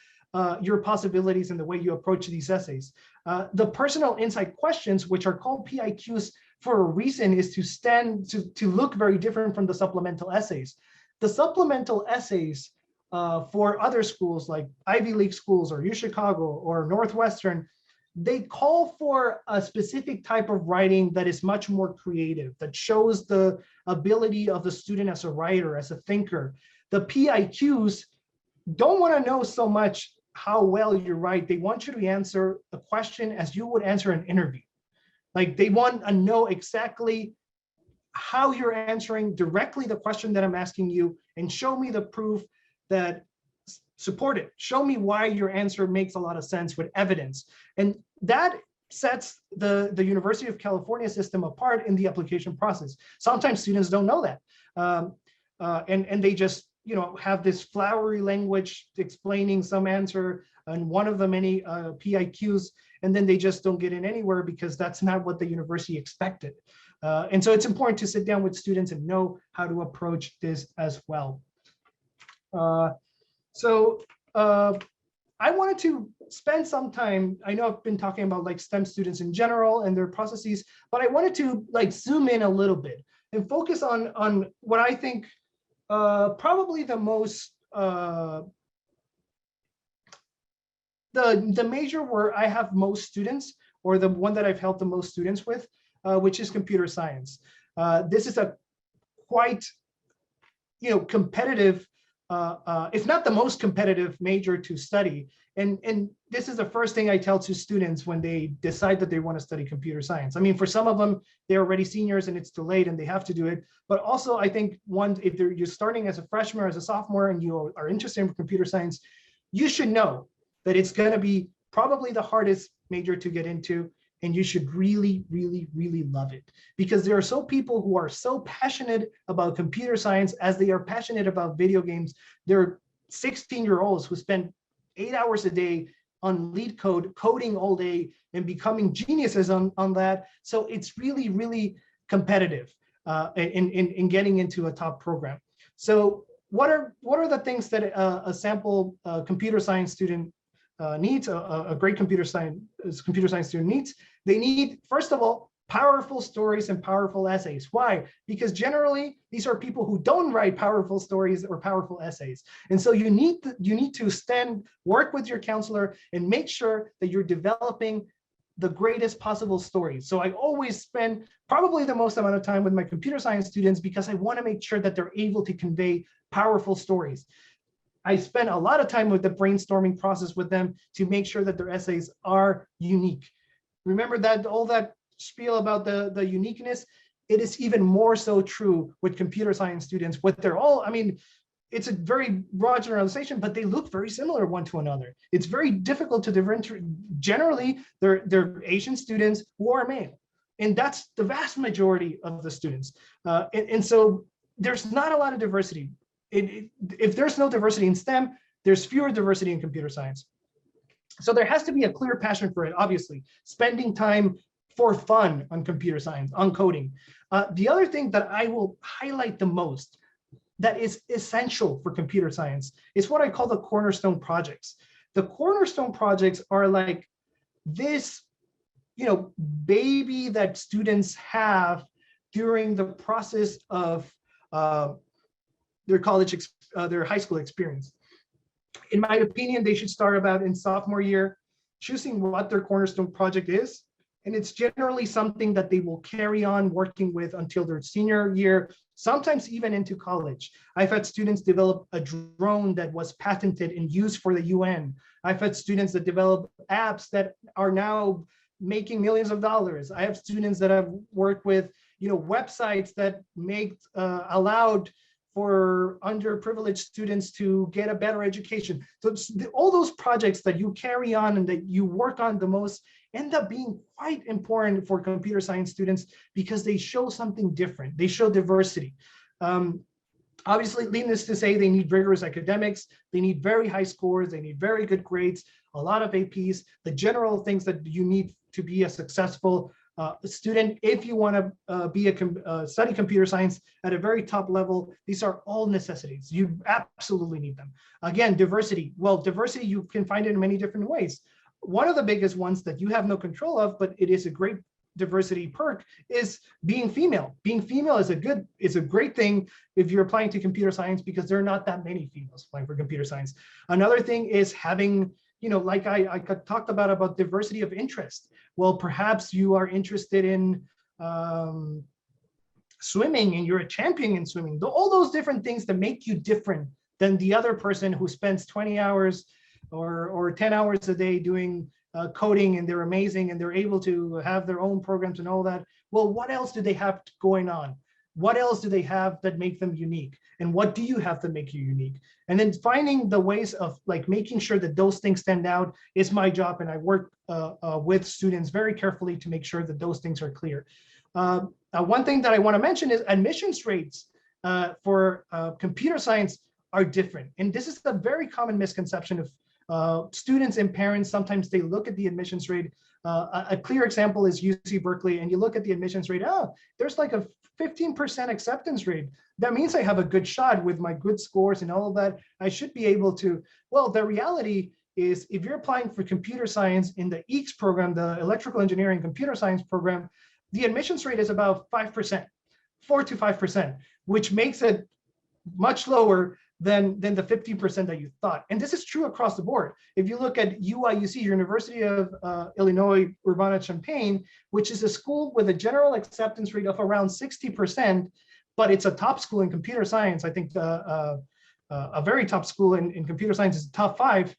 [SPEAKER 2] your possibilities in the way you approach these essays. The personal insight questions, which are called PIQs for a reason, is to look very different from the supplemental essays. The supplemental essays for other schools like Ivy League schools or UChicago or Northwestern, they call for a specific type of writing that is much more creative, that shows the ability of the student as a writer, as a thinker. The PIQs don't want to know so much how well you write. They want you to answer a question as you would answer an interview. Like, they want to know exactly how you're answering directly the question that I'm asking you, and show me the proof that support it. Show me why your answer makes a lot of sense with evidence. And that sets the University of California system apart in the application process. Sometimes students don't know that. And they just, have this flowery language explaining some answer on one of the many PIQs, and then they just don't get in anywhere because that's not what the university expected. And so it's important to sit down with students and know how to approach this as well. I wanted to spend some time, I know I've been talking about like STEM students in general and their processes, but I wanted to like zoom in a little bit and focus on what I think probably the most, the major where I have most students, or the one that I've helped the most students with, which is computer science. This is a quite, competitive, if not the most competitive major to study. And this is the first thing I tell to students when they decide that they want to study computer science. I mean, for some of them, they're already seniors and it's too late and they have to do it. But also, I think if you're starting as a freshman or as a sophomore and you are interested in computer science, you should know that it's going to be probably the hardest major to get into. And you should really, really, really love it, because there are so people who are so passionate about computer science as they are passionate about video games. There are 16-year-olds who spend 8 hours a day on lead code, coding all day and becoming geniuses on that. So it's really, really competitive in getting into a top program. So what are the things that a sample computer science student needs, a great computer science student needs? They need, first of all, powerful stories and powerful essays. Why? Because generally these are people who don't write powerful stories or powerful essays. And so you need to work with your counselor and make sure that you're developing the greatest possible stories. So I always spend probably the most amount of time with my computer science students because I want to make sure that they're able to convey powerful stories. I spend a lot of time with the brainstorming process with them to make sure that their essays are unique. Remember that all that spiel about the uniqueness? It is even more so true with computer science students. What they're all, I mean, it's a very broad generalization, but they look very similar one to another. It's very difficult to differentiate. Generally, they're Asian students who are male, and that's the vast majority of the students. And so there's not a lot of diversity. If there's no diversity in STEM, there's fewer diversity in computer science. So there has to be a clear passion for it, obviously, spending time for fun on computer science, on coding. The other thing that I will highlight the most that is essential for computer science is what I call the cornerstone projects. The cornerstone projects are like this, baby that students have during the process of their high school experience. In my opinion, they should start about in sophomore year, choosing what their cornerstone project is. And it's generally something that they will carry on working with until their senior year, sometimes even into college. I've had students develop a drone that was patented and used for the UN. I've had students that develop apps that are now making millions of dollars. I have students that have worked with, websites that allowed for underprivileged students to get a better education. So all those projects that you carry on and that you work on the most end up being quite important for computer science students because they show something different. They show diversity. Obviously, needless to say, they need rigorous academics. They need very high scores. They need very good grades, a lot of APs, the general things that you need to be a successful student. If you want to study computer science at a very top level, these are all necessities. You absolutely need them. Again, diversity. Well, diversity, you can find it in many different ways. One of the biggest ones that you have no control of, but it is a great diversity perk, is being female. Being female is a great thing if you're applying to computer science because there are not that many females applying for computer science. Another thing is having, like I talked about diversity of interest. Well, perhaps you are interested in swimming and you're a champion in swimming. All those different things that make you different than the other person who spends 20 hours or 10 hours a day doing coding, and they're amazing and they're able to have their own programs and all that. Well, what else do they have going on? What else do they have that make them unique? And what do you have to make you unique? And then finding the ways of making sure that those things stand out is my job. And I work with students very carefully to make sure that those things are clear. One thing that I want to mention is admissions rates for computer science are different. And this is a very common misconception of students and parents. Sometimes they look at the admissions rate. A clear example is UC Berkeley, and you look at the admissions rate. Oh, there's like a 15% acceptance rate. That means I have a good shot with my good scores and all of that. I should be able to. Well, the reality is if you're applying for computer science in the EECS program, the electrical engineering computer science program, the admissions rate is about 5%, 4 to 5%, which makes it much lower than the 15% that you thought. And this is true across the board. If you look at UIUC, University of Illinois Urbana-Champaign, which is a school with a general acceptance rate of around 60%, but it's a top school in computer science. I think a very top school in computer science is top 5.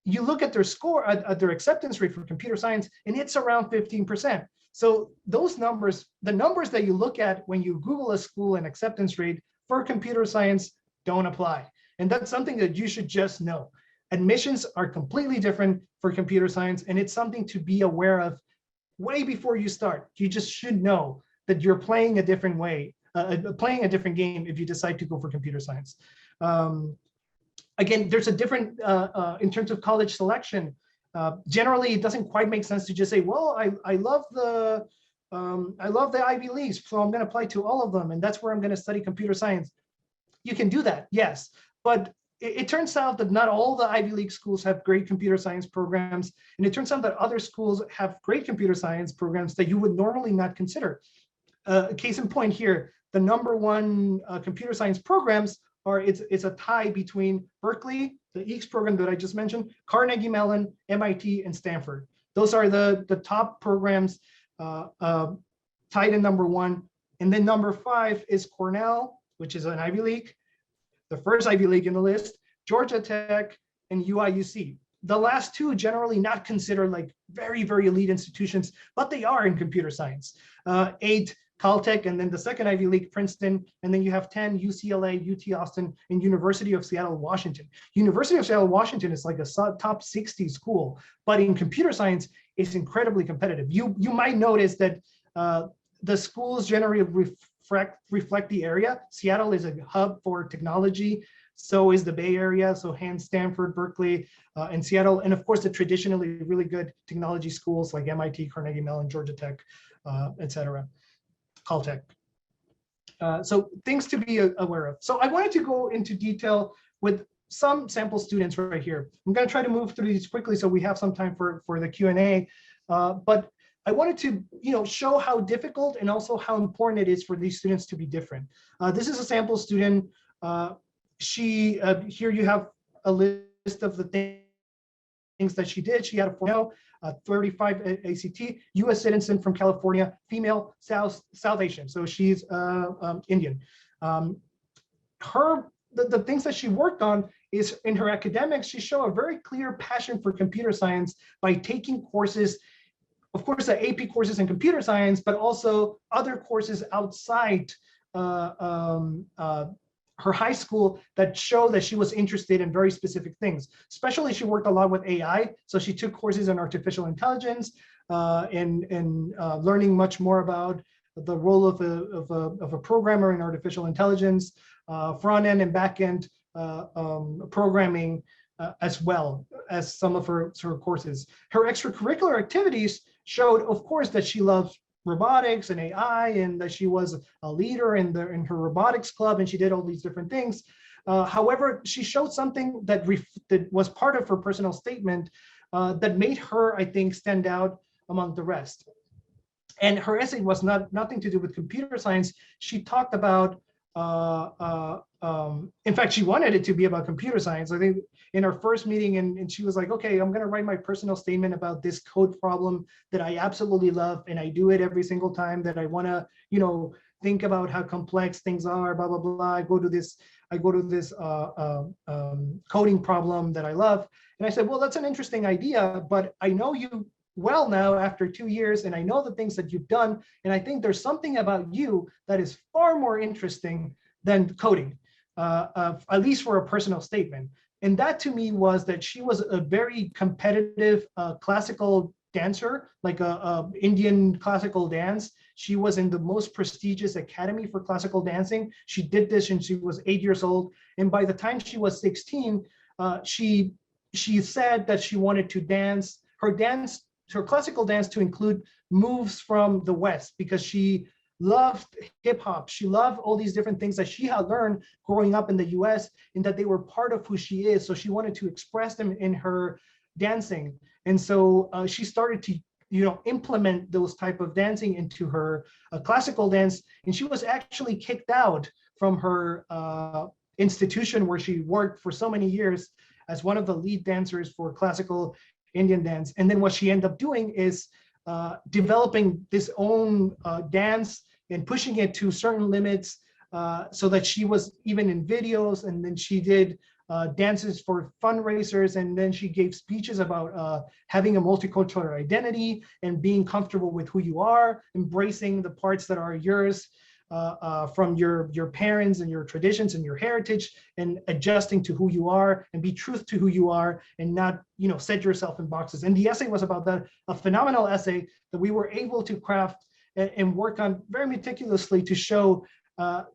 [SPEAKER 2] You look at their score, at their acceptance rate for computer science, and it's around 15%. So those numbers, the numbers that you look at when you Google a school and acceptance rate for computer science don't apply. And that's something that you should just know. Admissions are completely different for computer science, and it's something to be aware of way before you start. You just should know that you're playing a different way, playing a different game if you decide to go for computer science. Again, there's a different, in terms of college selection, generally it doesn't quite make sense to just say, well, I love the Ivy Leagues, so I'm going to apply to all of them, and that's where I'm going to study computer science. You can do that, yes, but it turns out that not all the Ivy League schools have great computer science programs, and it turns out that other schools have great computer science programs that you would normally not consider. Case in point here, the #1 computer science programs are, it's a tie between Berkeley, the EECS program that I just mentioned, Carnegie Mellon, MIT, and Stanford. Those are the top programs tied in number 1. And then number 5 is Cornell, which is an Ivy League, the first Ivy League in the list, Georgia Tech, and UIUC. The last 2 generally not considered like very, very elite institutions, but they are in computer science. 8, Caltech, and then the second Ivy League, Princeton, and then you have 10, UCLA, UT Austin, and University of Seattle, Washington. University of Seattle, Washington is like a top 60 school, but in computer science, it's incredibly competitive. You might notice that the schools generally reflect the area. Seattle is a hub for technology. So is the Bay Area. So Stanford, Berkeley, and Seattle. And of course, the traditionally really good technology schools like MIT, Carnegie Mellon, Georgia Tech, et cetera, Caltech. So things to be aware of. So I wanted to go into detail with some sample students right here. I'm going to try to move through these quickly so we have some time for the Q&A. But I wanted to, show how difficult and also how important it is for these students to be different. This is a sample student. Here you have a list of the things that she did. She had a 4.0, 35 ACT, U.S. citizen from California, female, South Asian. So she's Indian. The things that she worked on is in her academics. She showed a very clear passion for computer science by taking courses. Of course, the AP courses in computer science, but also other courses outside her high school that show that she was interested in very specific things. Especially, she worked a lot with AI. So she took courses in artificial intelligence and learning much more about the role of a programmer in artificial intelligence, front end and back end programming, as well as some of her courses. Her extracurricular activities showed, of course, that she loves robotics and AI, and that she was a leader in her robotics club, and she did all these different things. However, she showed something that was part of her personal statement that made her, I think, stand out among the rest. And her essay was nothing to do with computer science. She talked about, in fact, she wanted it to be about computer science. I think in our first meeting, and she was like, okay, I'm going to write my personal statement about this code problem that I absolutely love, and I do it every single time that I want to, think about how complex things are, blah, blah, blah. I go to this coding problem that I love. And I said, well, that's an interesting idea, but I know you well now after 2 years, and I know the things that you've done, and I think there's something about you that is far more interesting than coding, at least for a personal statement. And that to me was that she was a very competitive classical dancer, like a Indian classical dance. She was in the most prestigious academy for classical dancing. She did this when she was 8 years old, and by the time she was 16, she said that she wanted to dance her classical dance to include moves from the West, because she loved hip hop. She loved all these different things that she had learned growing up in the US, and that they were part of who she is. So she wanted to express them in her dancing. And so she started to, implement those type of dancing into her classical dance. And she was actually kicked out from her institution where she worked for so many years as one of the lead dancers for classical Indian dance. And then what she ended up doing is developing this own dance and pushing it to certain limits, so that she was even in videos, and then she did dances for fundraisers, and then she gave speeches about having a multicultural identity and being comfortable with who you are, embracing the parts that are yours from your parents and your traditions and your heritage, and adjusting to who you are, and be true to who you are, and not set yourself in boxes. And the essay was about that, a phenomenal essay that we were able to craft and work on very meticulously to show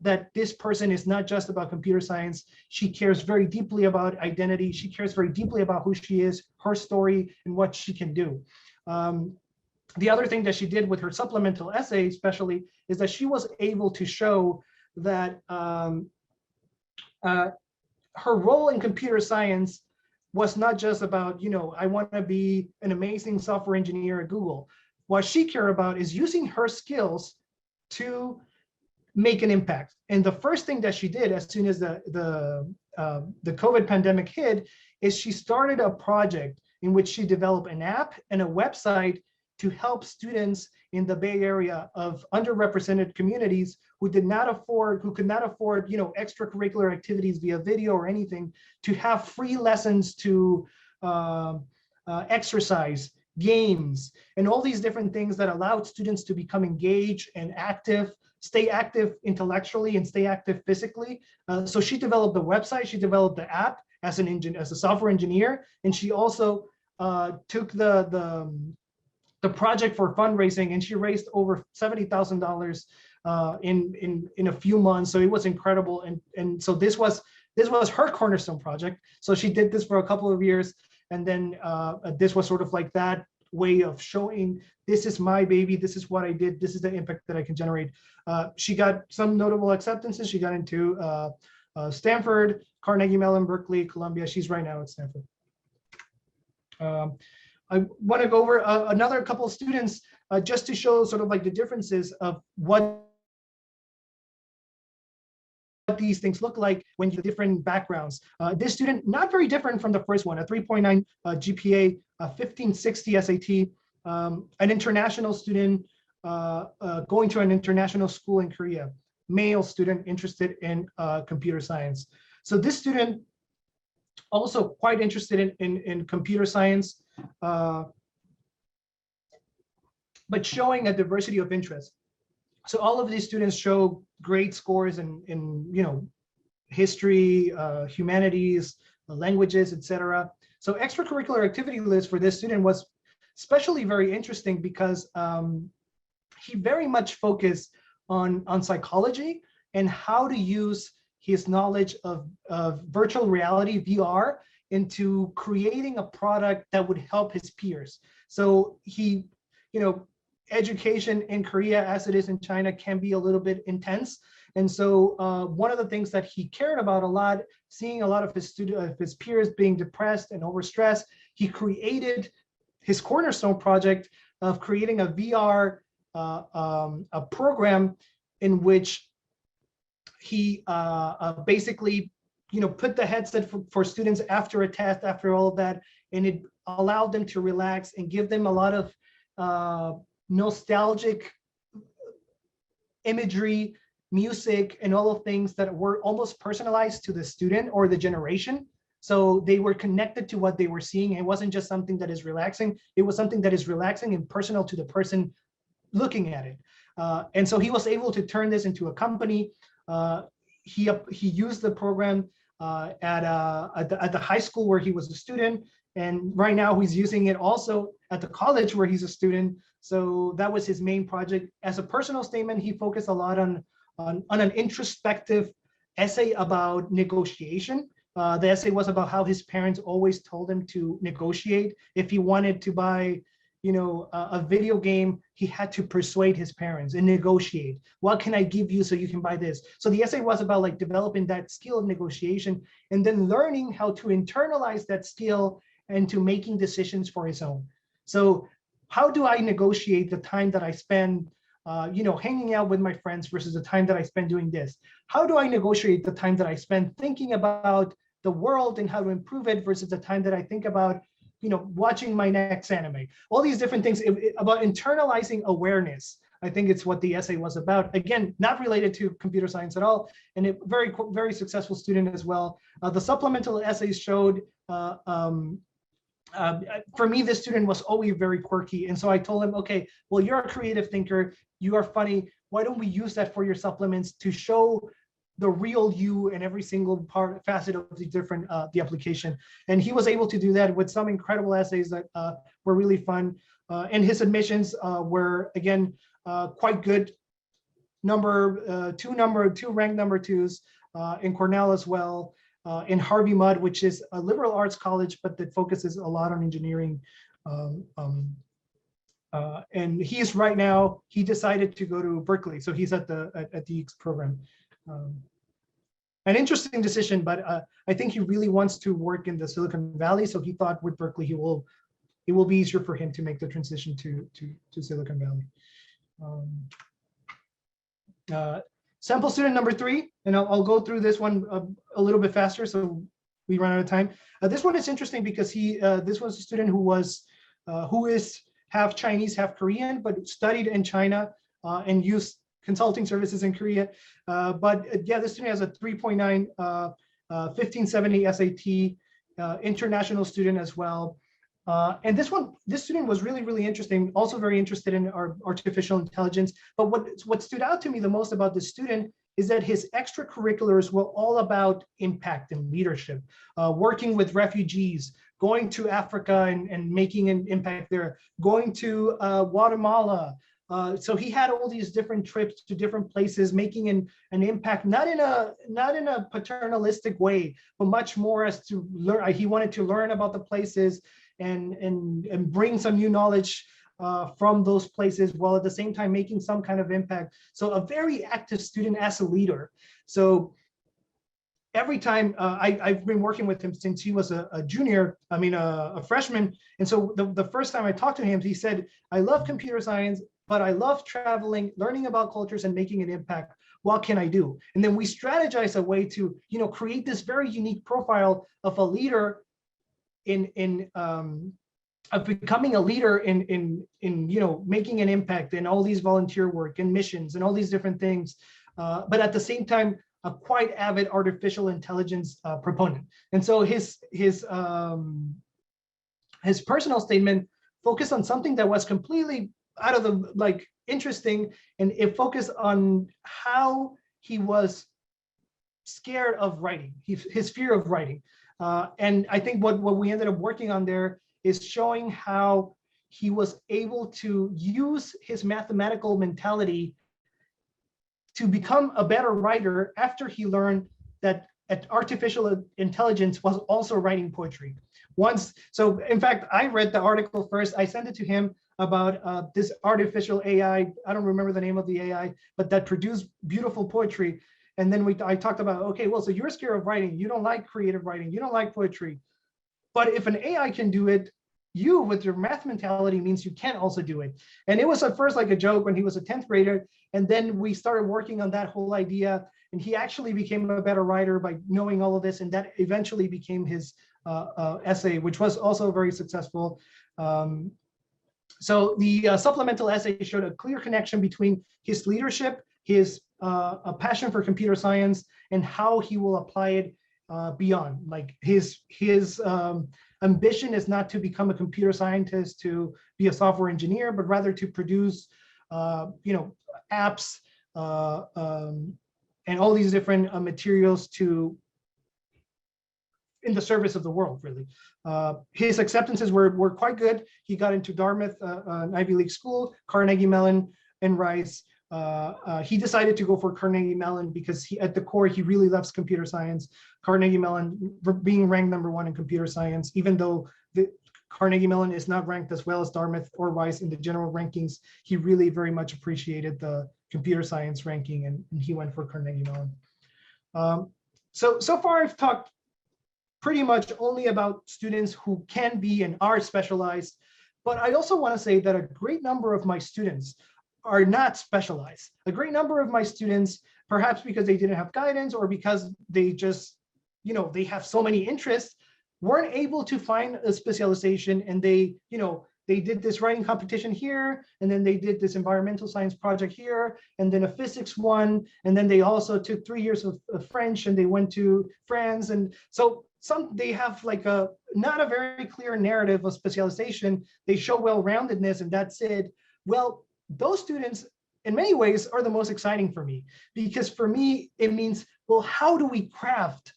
[SPEAKER 2] that this person is not just about computer science. She cares very deeply about identity. She cares very deeply about who she is, her story, and what she can do. The other thing that she did with her supplemental essay, especially, is that she was able to show that her role in computer science was not just about, I want to be an amazing software engineer at Google. What she cared about is using her skills to make an impact. And the first thing that she did as soon as the COVID pandemic hit is she started a project in which she developed an app and a website to help students in the Bay Area of underrepresented communities who could not afford, extracurricular activities via video or anything, to have free lessons to exercise, games, and all these different things that allowed students to become engaged and active, stay active intellectually and stay active physically. So she developed the website, she developed the app as a software engineer, and she also took the project for fundraising, and she raised over $70,000 in a few months. So it was incredible, and so this was her cornerstone project. So she did this for a couple of years, and then this was sort of like that way of showing, this is my baby, this is what I did, this is the impact that I can generate. She got some notable acceptances. She got into Stanford, Carnegie Mellon, Berkeley, Columbia. She's right now at Stanford. I want to go over another couple of students just to show sort of like the differences of what these things look like when you have different backgrounds. This student, not very different from the first one, a 3.9 GPA, 1560 SAT, an international student going to an international school in Korea, male student interested in computer science. So this student also quite interested in computer science, but showing a diversity of interest. So all of these students show great scores in history, humanities, languages, etc. So extracurricular activity list for this student was especially very interesting because he very much focused on psychology and how to use his knowledge of virtual reality, VR, into creating a product that would help his peers. So he, education in Korea as it is in China can be a little bit intense. And so one of the things that he cared about a lot, seeing a lot of his peers being depressed and overstressed, he created his cornerstone project of creating a VR a program in which he basically put the headset for students after a test, after all of that, and it allowed them to relax and give them a lot of nostalgic imagery, music, and all of things that were almost personalized to the student or the generation. So they were connected to what they were seeing. It wasn't just something that is relaxing. It was something that is relaxing and personal to the person looking at it. And so he was able to turn this into a company. He used the program at the high school where he was a student. And right now he's using it also at the college where he's a student. So that was his main project. As a personal statement, he focused a lot on an introspective essay about negotiation. The essay was about how his parents always told him to negotiate. If he wanted to buy, a video game, he had to persuade his parents and negotiate. What can I give you so you can buy this? So the essay was about like developing that skill of negotiation and then learning how to internalize that skill into making decisions for his own. So how do I negotiate the time that I spend hanging out with my friends versus the time that I spend doing this? How do I negotiate the time that I spend thinking about the world and how to improve it versus the time that I think about, watching my next anime? All these different things about internalizing awareness. I think it's what the essay was about. Again, not related to computer science at all, and a very, very successful student as well. The supplemental essays showed, for me, this student was always very quirky. And so I told him, okay, well, you're a creative thinker, you are funny. Why don't we use that for your supplements to show the real you in every single facet of the different, the application. And he was able to do that with some incredible essays that were really fun. And his admissions were, again, quite good. Two ranked number twos in Cornell as well. In Harvey Mudd, which is a liberal arts college, but that focuses a lot on engineering. And he's right now, he decided to go to Berkeley. So he's at the program. An interesting decision, but I think he really wants to work in the Silicon Valley. So he thought with Berkeley, it will be easier for him to make the transition to Silicon Valley. Sample student number 3, and I'll go through this one a little bit faster. So we run out of time. This one is interesting because this was a student who is half Chinese, half Korean, but studied in China and used consulting services in Korea. But yeah, this student has a 3.9 1570 SAT, international student as well. And this student was really, really interesting, also very interested in our artificial intelligence. But what stood out to me the most about this student is that his extracurriculars were all about impact and leadership, working with refugees, going to Africa and making an impact there, going to Guatemala. So he had all these different trips to different places, making an impact, not in a paternalistic way, but much more as to learn. He wanted to learn about the places and bring some new knowledge from those places, while at the same time making some kind of impact. So a very active student as a leader. So every time I've been working with him since he was a junior, a freshman. And so the first time I talked to him, he said, I love computer science, but I love traveling, learning about cultures and making an impact. What can I do? And then we strategize a way to, create this very unique profile of a leader of becoming a leader in making an impact in all these volunteer work and missions and all these different things, but at the same time a quite avid artificial intelligence proponent. And so his personal statement focused on something that was completely out of the interesting, and it focused on how he was scared of writing, his fear of writing. And I think what we ended up working on there is showing how he was able to use his mathematical mentality to become a better writer after he learned that artificial intelligence was also writing poetry. So in fact, I read the article first. I sent it to him about this artificial AI. I don't remember the name of the AI, but that produced beautiful poetry. And then I talked about, okay, well, so you're scared of writing. You don't like creative writing. You don't like poetry. But if an AI can do it, you with your math mentality means you can also do it. And it was at first like a joke when he was a 10th grader. And then we started working on that whole idea. And he actually became a better writer by knowing all of this. And that eventually became his essay, which was also very successful. So the supplemental essay showed a clear connection between his leadership, his a passion for computer science, and how he will apply it beyond. Like his ambition is not to become a computer scientist, to be a software engineer, but rather to produce apps and all these different materials in the service of the world, really. His acceptances were quite good. He got into Dartmouth, an Ivy League school, Carnegie Mellon, and Rice. He decided to go for Carnegie Mellon because at the core, he really loves computer science. Carnegie Mellon being ranked #1 in computer science, even though Carnegie Mellon is not ranked as well as Dartmouth or Rice in the general rankings, he really very much appreciated the computer science ranking, and he went for Carnegie Mellon. So far I've talked pretty much only about students who can be and are specialized, but I also want to say that a great number of my students are not specialized. A great number of my students, perhaps because they didn't have guidance or because they just, they have so many interests, weren't able to find a specialization, and they did this writing competition here, and then they did this environmental science project here, and then a physics one, and then they also took 3 years of French, and they went to France. And so they have not a very clear narrative of specialization. They show well-roundedness, and that's it. Well, those students in many ways are the most exciting for me, because for me, it means, well, how do we craft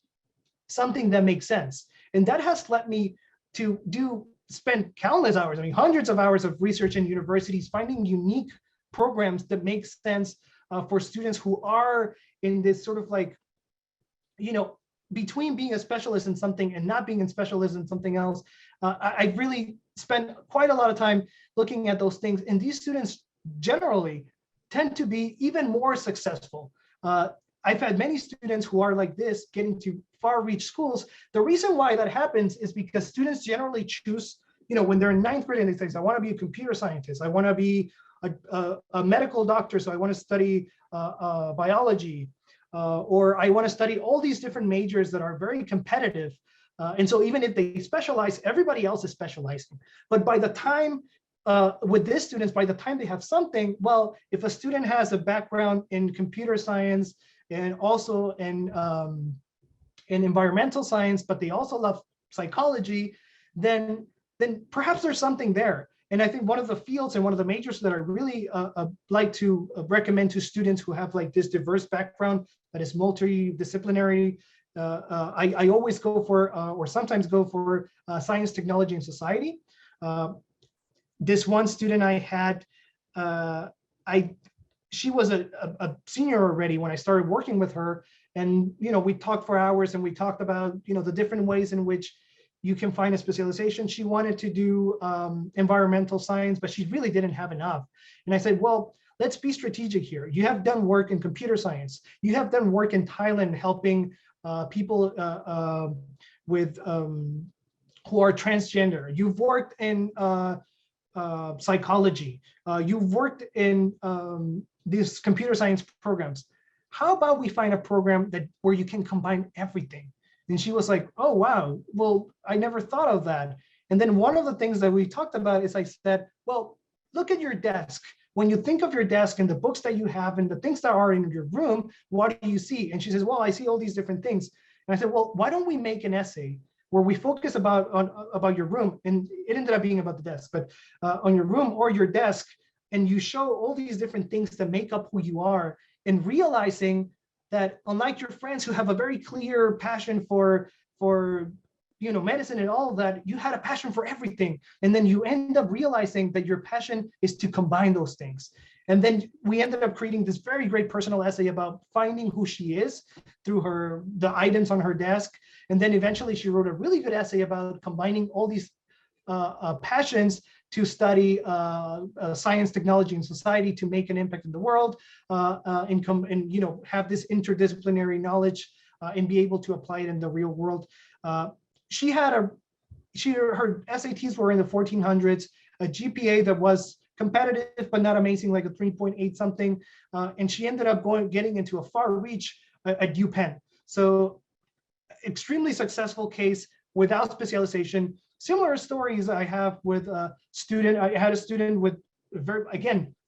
[SPEAKER 2] something that makes sense? And that has led me to spend countless hours, hundreds of hours of research in universities, finding unique programs that make sense for students who are in this sort of between being a specialist in something and not being a specialist in something else. I really spent quite a lot of time looking at those things, and these students generally tend to be even more successful. I've had many students who are like this, getting to far-reach schools. The reason why that happens is because students generally choose, when they're in 9th grade and they say, I want to be a computer scientist, I want to be a medical doctor, so I want to study biology, or I want to study all these different majors that are very competitive. And so even if they specialize, everybody else is specializing. But by the time, with these students, by the time they have something, well, if a student has a background in computer science and also in environmental science, but they also love psychology, then perhaps there's something there. And I think one of the fields and one of the majors that I really like to recommend to students who have like this diverse background that is multidisciplinary, I always go for, or sometimes go for science, technology, and society. This one student I had, she was a senior already when I started working with her. And, we talked for hours and we talked about, the different ways in which you can find a specialization. She wanted to do environmental science, but she really didn't have enough. And I said, well, let's be strategic here. You have done work in computer science. You have done work in Thailand helping people with who are transgender. You've worked in psychology. You've worked in these computer science programs. How about we find a program where you can combine everything? And she was like, oh, wow, well, I never thought of that. And then one of the things that we talked about is I said, well, look at your desk. When you think of your desk and the books that you have and the things that are in your room, what do you see? And she says, well, I see all these different things. And I said, well, why don't we make an essay where we focus about your room? And it ended up being about the desk, but on your room or your desk, and you show all these different things that make up who you are, and realizing that unlike your friends who have a very clear passion for medicine and all of that, you had a passion for everything. And then you end up realizing that your passion is to combine those things. And then we ended up creating this very great personal essay about finding who she is through the items on her desk. And then eventually she wrote a really good essay about combining all these passions to study science, technology, and society to make an impact in the world, and have this interdisciplinary knowledge and be able to apply it in the real world. Her SATs were in the 1400s, a GPA that was competitive but not amazing, like a 3.8 something, and she ended up getting into a far reach at UPenn. So extremely successful case without specialization. Similar stories I have with a student. I had a student with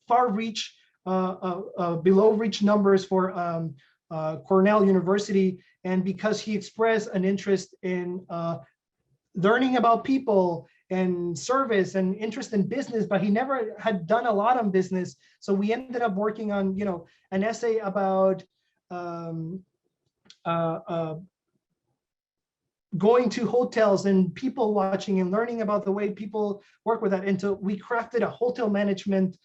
[SPEAKER 2] far reach, below reach numbers for Cornell University. And because he expressed an interest in learning about people and service and interest in business, but he never had done a lot on business. So we ended up working on, an essay about going to hotels and people watching and learning about the way people work with that. And so we crafted a hotel management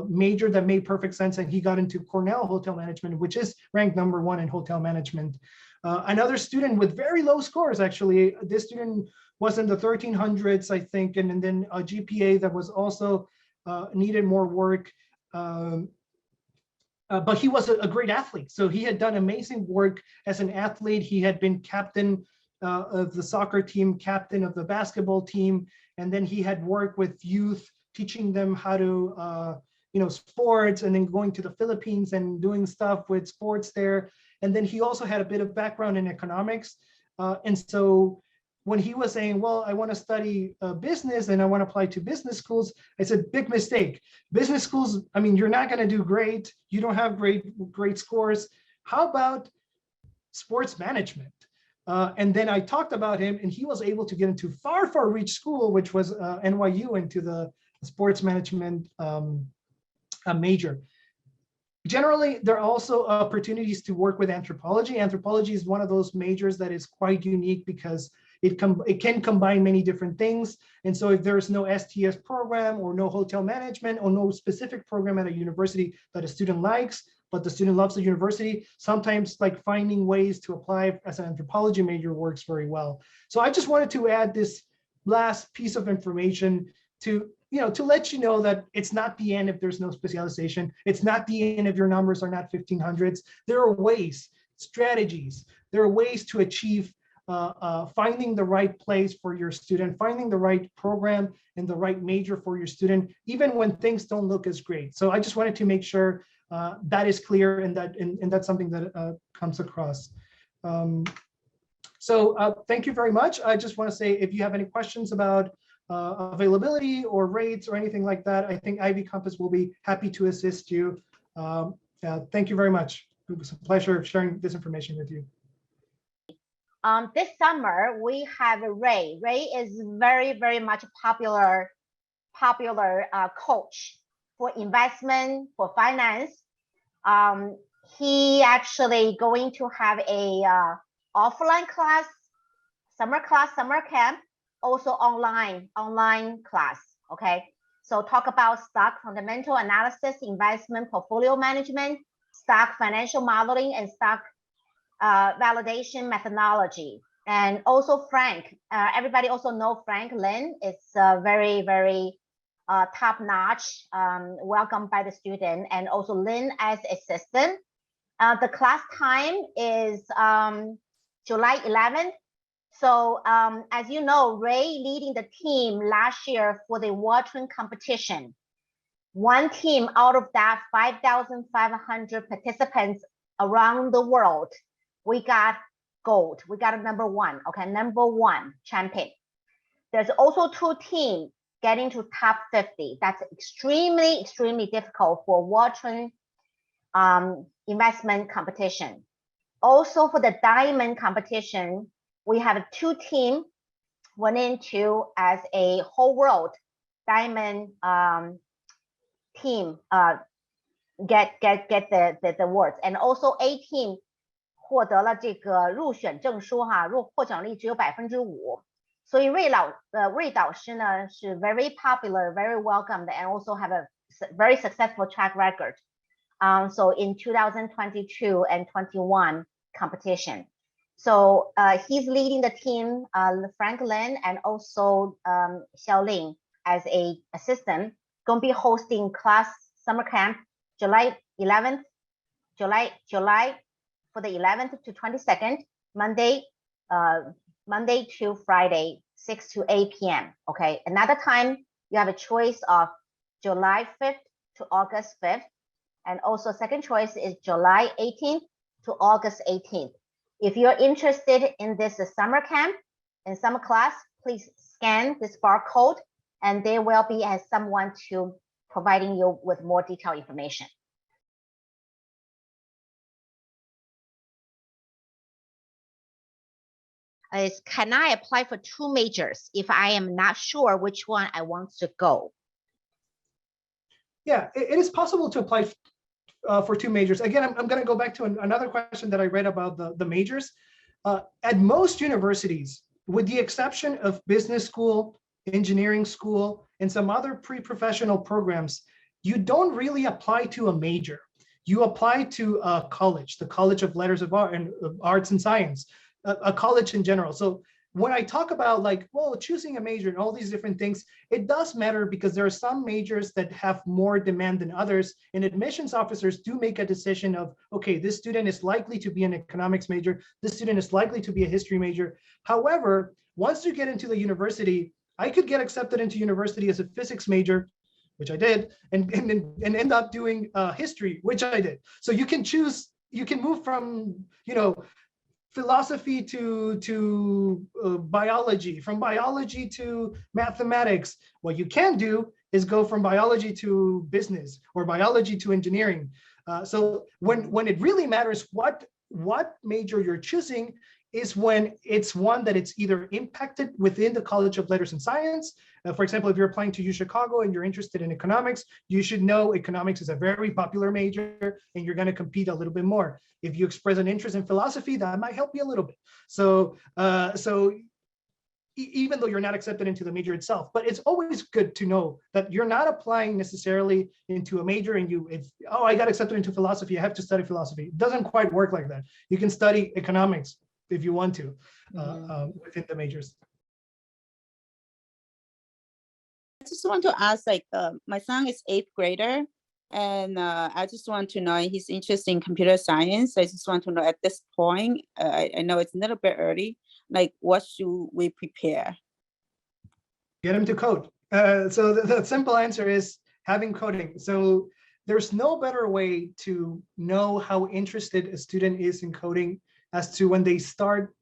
[SPEAKER 2] major that made perfect sense. And he got into Cornell Hotel Management, which is ranked #1 in hotel management. Another student with very low scores, actually, this student was in the 1300s, I think, and then a GPA that was also needed more work. But he was a great athlete. So he had done amazing work as an athlete. He had been captain of the soccer team, captain of the basketball team. And then he had worked with youth, teaching them how to, sports, and then going to the Philippines and doing stuff with sports there. And then he also had a bit of background in economics. And so when he was saying, well, I want to study business and I want to apply to business schools, I said, big mistake. Business schools, you're not going to do great. You don't have great scores. How about sports management? And then I talked about him, and he was able to get into far reach school, which was NYU, into the sports management major. Generally, there are also opportunities to work with anthropology. Anthropology is one of those majors that is quite unique because it can combine many different things. And so if there's no STS program or no hotel management or no specific program at a university that a student likes, but the student loves the university, sometimes like finding ways to apply as an anthropology major works very well. So I just wanted to add this last piece of information to let you know that it's not the end if there's no specialization. It's not the end if your numbers are not 1500s. There are ways, strategies, there are ways to achieve finding the right place for your student, finding the right program and the right major for your student, even when things don't look as great. So I just wanted to make sure that is clear and that's something that comes across. So thank you very much. I just want to say, if you have any questions about availability or rates or anything like that, I think Ivy Compass will be happy to assist you. Thank you very much. It was a pleasure sharing this information with you.
[SPEAKER 1] This summer we have Ray. Ray is very much popular coach for investment, for finance. He actually going to have a offline class, summer camp, also online class. Okay, so talk about stock fundamental analysis, investment portfolio management, stock financial modeling, and stock validation methodology. And also Frank, everybody also know Frank Lin is very top-notch, welcomed by the student, and also Lin as assistant. The class time is July 11th. So as you know, Ray leading the team last year for the Watering competition. One team out of that 5,500 participants around the world, we got gold. We got a number one, okay, number one champion. There's also two teams getting to top 50. That's extremely difficult for Watering investment competition. Also for the diamond competition, we have two teams went into as a whole world diamond team get the awards, and also A team 获得了这个入选证书哈，获奖率只有5%，所以瑞导师呢是 very popular, very welcomed, and also have a very successful track record. So in 2022 and 21 competition. So he's leading the team, Frank Lin and also Xiao Ling as a assistant. Going to be hosting class summer camp July 11th, July for the 11th to 22nd, Monday to Friday, 6 to 8 p.m. Okay, another time you have a choice of July 5th to August 5th, and also second choice is July 18th to August 18th. If you're interested in this summer camp and summer class, please scan this barcode, and there will be someone to providing you with more detailed information. Can I apply for two majors if I am not sure which one I want to go?
[SPEAKER 2] Yeah, it is possible to apply for two majors. Again, I'm going to go back to another question that I read about the majors. At most universities, with the exception of business school, engineering school, and some other pre-professional programs, you don't really apply to a major. You apply to a college, the College of Letters of Art and Arts and Science, a college in general. So when I talk about like, well, choosing a major and all these different things, it does matter because there are some majors that have more demand than others, and admissions officers do make a decision of, okay, this student is likely to be an economics major, this student is likely to be a history major. However, once you get into the university, I could get accepted into university as a physics major, which I did, and end up doing history, which I did. So you can choose, you can move from, philosophy to biology, from biology to mathematics. What you can do is go from biology to business or biology to engineering. So when it really matters what major you're choosing is when it's one that it's either impacted within the College of Letters and Science. For example, if you're applying to UChicago and you're interested in economics, you should know economics is a very popular major and you're going to compete a little bit more. If you express an interest in philosophy, that might help you a little bit. So even though you're not accepted into the major itself, but it's always good to know that you're not applying necessarily into a major and I got accepted into philosophy, I have to study philosophy. It doesn't quite work like that. You can study economics if you want to within the majors.
[SPEAKER 3] I just want to ask, my son is 8th grader, and I just want to know, he's interested in computer science. I just want to know at this point, I know it's a little bit early, what should we prepare?
[SPEAKER 2] Get him to code. So the simple answer is having coding. So there's no better way to know how interested a student is in coding as to when they start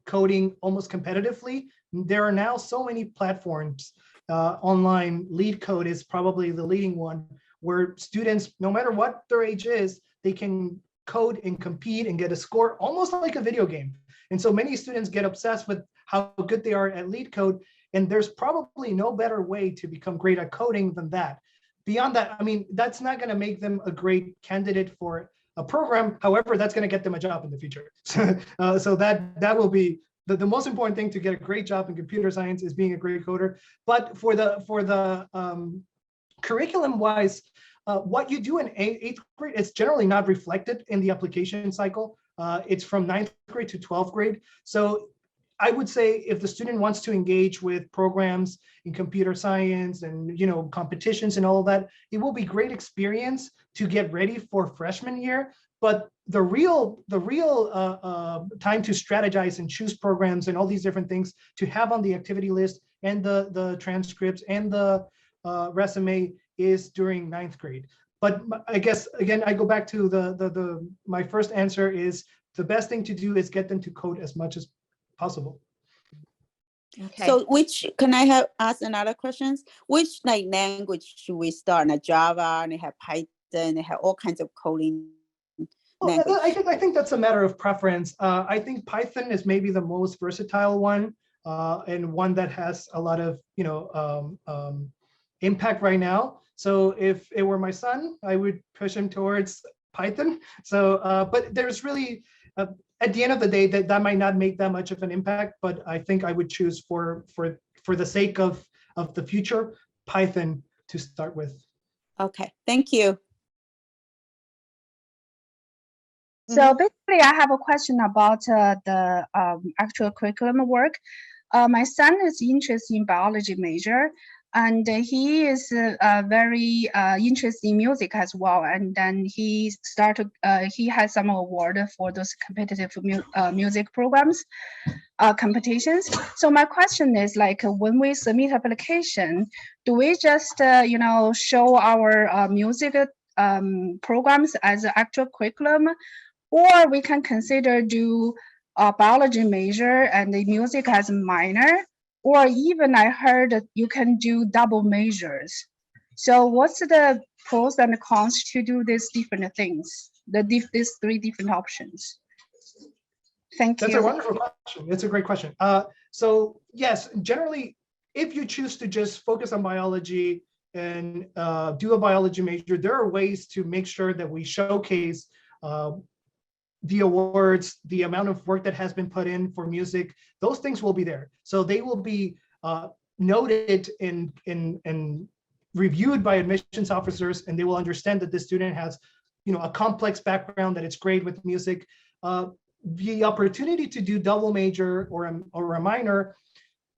[SPEAKER 2] coding almost competitively. There are now so many platforms online. LeetCode is probably the leading one, where students, no matter what their age is, they can code and compete and get a score almost like a video game. And so many students get obsessed with how good they are at LeetCode, and there's probably no better way to become great at coding than that. Beyond that, I mean, that's not going to make them a great candidate for a program. However, that's going to get them a job in the future. So that will be the most important thing to get a great job in computer science, is being a great coder. But for the curriculum wise, what you do in 8th grade is generally not reflected in the application cycle. It's from 9th grade to 12th grade. So I would say if the student wants to engage with programs in computer science and, you know, competitions and all of that, it will be great experience to get ready for freshman year. But the real time to strategize and choose programs and all these different things to have on the activity list and the transcripts and the resume is during 9th grade. But I guess, again, I go back to my first answer is the best thing to do is get them to code as much as possible.
[SPEAKER 1] Okay.
[SPEAKER 3] So can I ask another questions? Which like language should we start? Like Java, and they have Python, they have all kinds of coding language.
[SPEAKER 2] I think that's a matter of preference. I think Python is maybe the most versatile one, and one that has a lot of, you know, impact right now. So if it were my son, I would push him towards Python. So, but there's really, at the end of the day, that might not make that much of an impact, but I think I would choose for the sake of the future, Python to start with.
[SPEAKER 3] Okay, thank you.
[SPEAKER 4] So basically, I have a question about the actual curriculum work. My son is interested in biology major, and he is very interested in music as well. And then he has some award for those competitive music programs, competitions. So my question is, like, when we submit application, do we just you know, show our music programs as an actual curriculum, or we can consider do a biology major and the music as a minor? Or even I heard that you can do double majors. So what's the pros and cons to do these different things, these 3 different options? Thank you.
[SPEAKER 2] That's a wonderful question. It's a great question. So yes, generally, if you choose to just focus on biology and do a biology major, there are ways to make sure that we showcase the awards, the amount of work that has been put in for music. Those things will be there. So they will be noted and reviewed by admissions officers, and they will understand that the student has, you know, a complex background, that it's great with music. The opportunity to do double major or a minor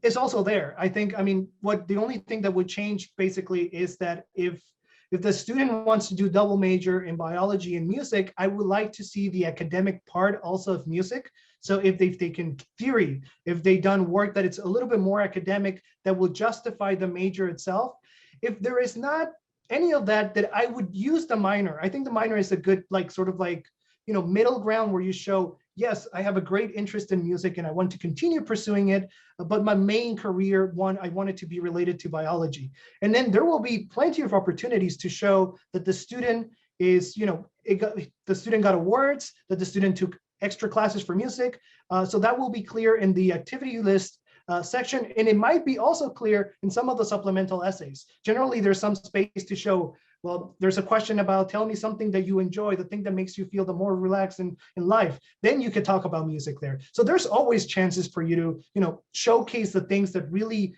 [SPEAKER 2] is also there. I think, I mean, the only thing that would change basically is that if the student wants to do double major in biology and music, I would like to see the academic part also of music. So if they've taken theory, if they've done work that it's a little bit more academic, that will justify the major itself. If there is not any of that, I would use the minor. I think the minor is a good, like, sort of like, you know, middle ground where you show, yes, I have a great interest in music and I want to continue pursuing it, but my main career, I want it to be related to biology. And then there will be plenty of opportunities to show that the student is, you know, the student got awards, that the student took extra classes for music. So that will be clear in the activity list section. And it might be also clear in some of the supplemental essays. Generally, there's some space to show, well, there's a question about, tell me something that you enjoy, the thing that makes you feel the more relaxed in life. Then you could talk about music there. So there's always chances for you to, you know, showcase the things that really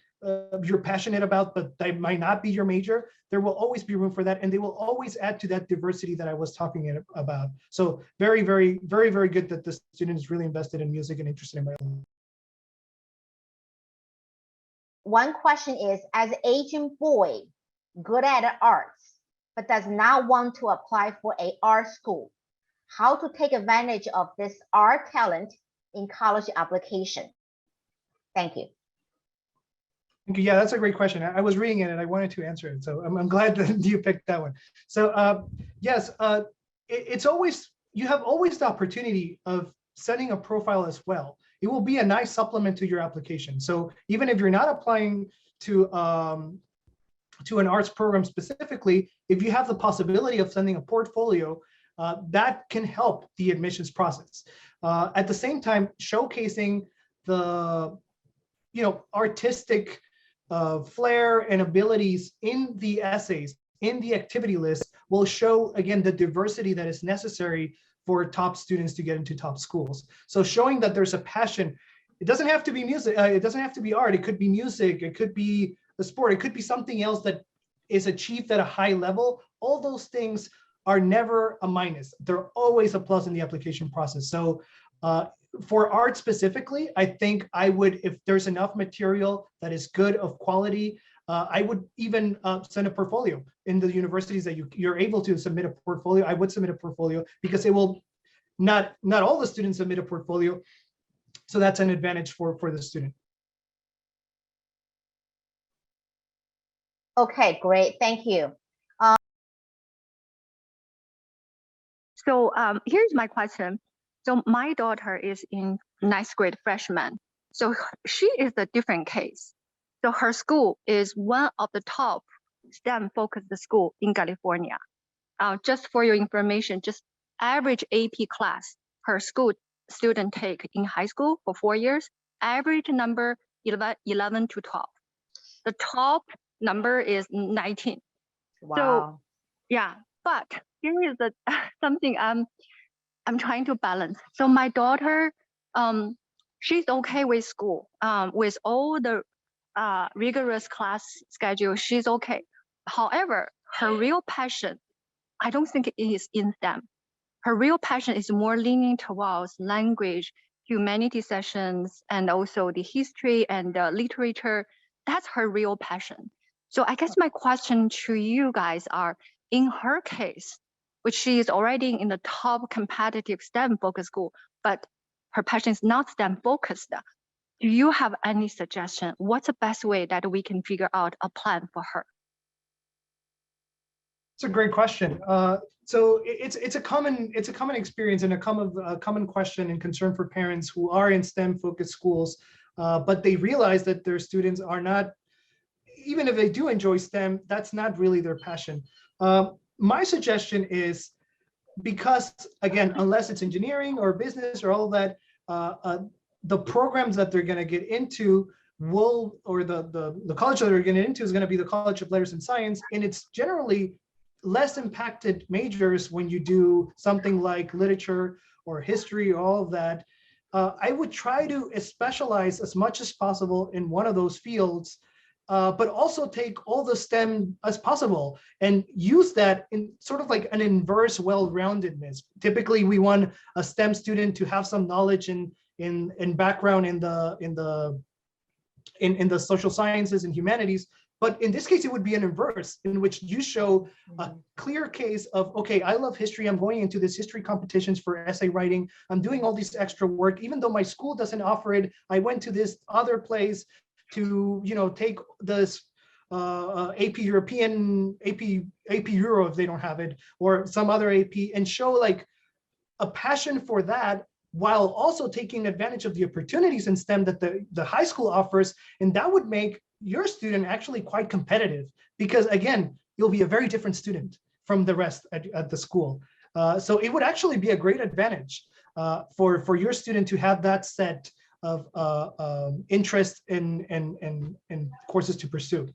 [SPEAKER 2] you're passionate about, but they might not be your major. There will always be room for that. And they will always add to that diversity that I was talking about. So very, very, very, very good that the student is really invested in music and interested in biology.
[SPEAKER 1] One question is, as an Asian boy, good at arts, but does not want to apply for an art school, how to take advantage of this art talent in college application? Thank you.
[SPEAKER 2] Yeah, that's a great question. I was reading it and I wanted to answer it. So I'm glad that you picked that one. So yes, it's always, you have always the opportunity of setting a profile as well. it will be a nice supplement to your application. So even if you're not applying to an arts program specifically, if you have the possibility of sending a portfolio, that can help the admissions process. At the same time, showcasing the artistic flair and abilities in the essays, in the activity list, will show, again, the diversity that is necessary for top students to get into top schools. So showing that there's a passion. It doesn't have to be music, it doesn't have to be art, it could be music, it could be a sport, it could be something else that is achieved at a high level. All those things are never a minus. They're always a plus in the application process. So for art specifically, I think I would, if there's enough material that is good, of quality, I would even send a portfolio. In the universities that you're able to submit a portfolio, I would submit a portfolio, because it will not all the students submit a portfolio. So that's an advantage for the student.
[SPEAKER 1] Okay, great, thank you.
[SPEAKER 5] So here's my question. So my daughter is in 9th grade freshman. So she is a different case. So her school is one of the top STEM focused school in California. Just for your information, just average AP class her school student take in high school for 4 years, average number 11 to 12. The top number is 19.
[SPEAKER 1] Wow.
[SPEAKER 5] So, yeah, but here is something I'm trying to balance. So my daughter, she's okay with school, with all the rigorous class schedule, she's okay. However, her real passion, I don't think it is in STEM. Her real passion is more leaning towards language, humanity sessions, and also the history and the literature. That's her real passion. So I guess my question to you guys are, in her case, which she is already in the top competitive STEM focused school, but her passion is not STEM focused. Do you have any suggestion? What's the best way that we can figure out a plan for her?
[SPEAKER 2] It's a great question. So it's a common experience and a common question and concern for parents who are in STEM focused schools, but they realize that their students are not, even if they do enjoy STEM, that's not really their passion. My suggestion is, because again, unless it's engineering or business or all that, the programs that they're going to get into the college that they're getting into is going to be the College of Letters and Science, and it's generally less impacted majors when you do something like literature or history or all of that. I would try to specialize as much as possible in one of those fields, but also take all the STEM as possible and use that in sort of like an inverse well-roundedness. Typically, we want a STEM student to have some knowledge in background in the social sciences and humanities. But in this case, it would be an inverse, in which you show a clear case of, okay, I love history. I'm going into this history competitions for essay writing. I'm doing all this extra work, even though my school doesn't offer it. I went to this other place to, take this AP European, AP Euro if they don't have it, or some other AP, and show like a passion for that, while also taking advantage of the opportunities in STEM that the high school offers. And that would make your student actually quite competitive, because again, you'll be a very different student from the rest at the school. So it would actually be a great advantage for your student to have that set of interest in courses to pursue.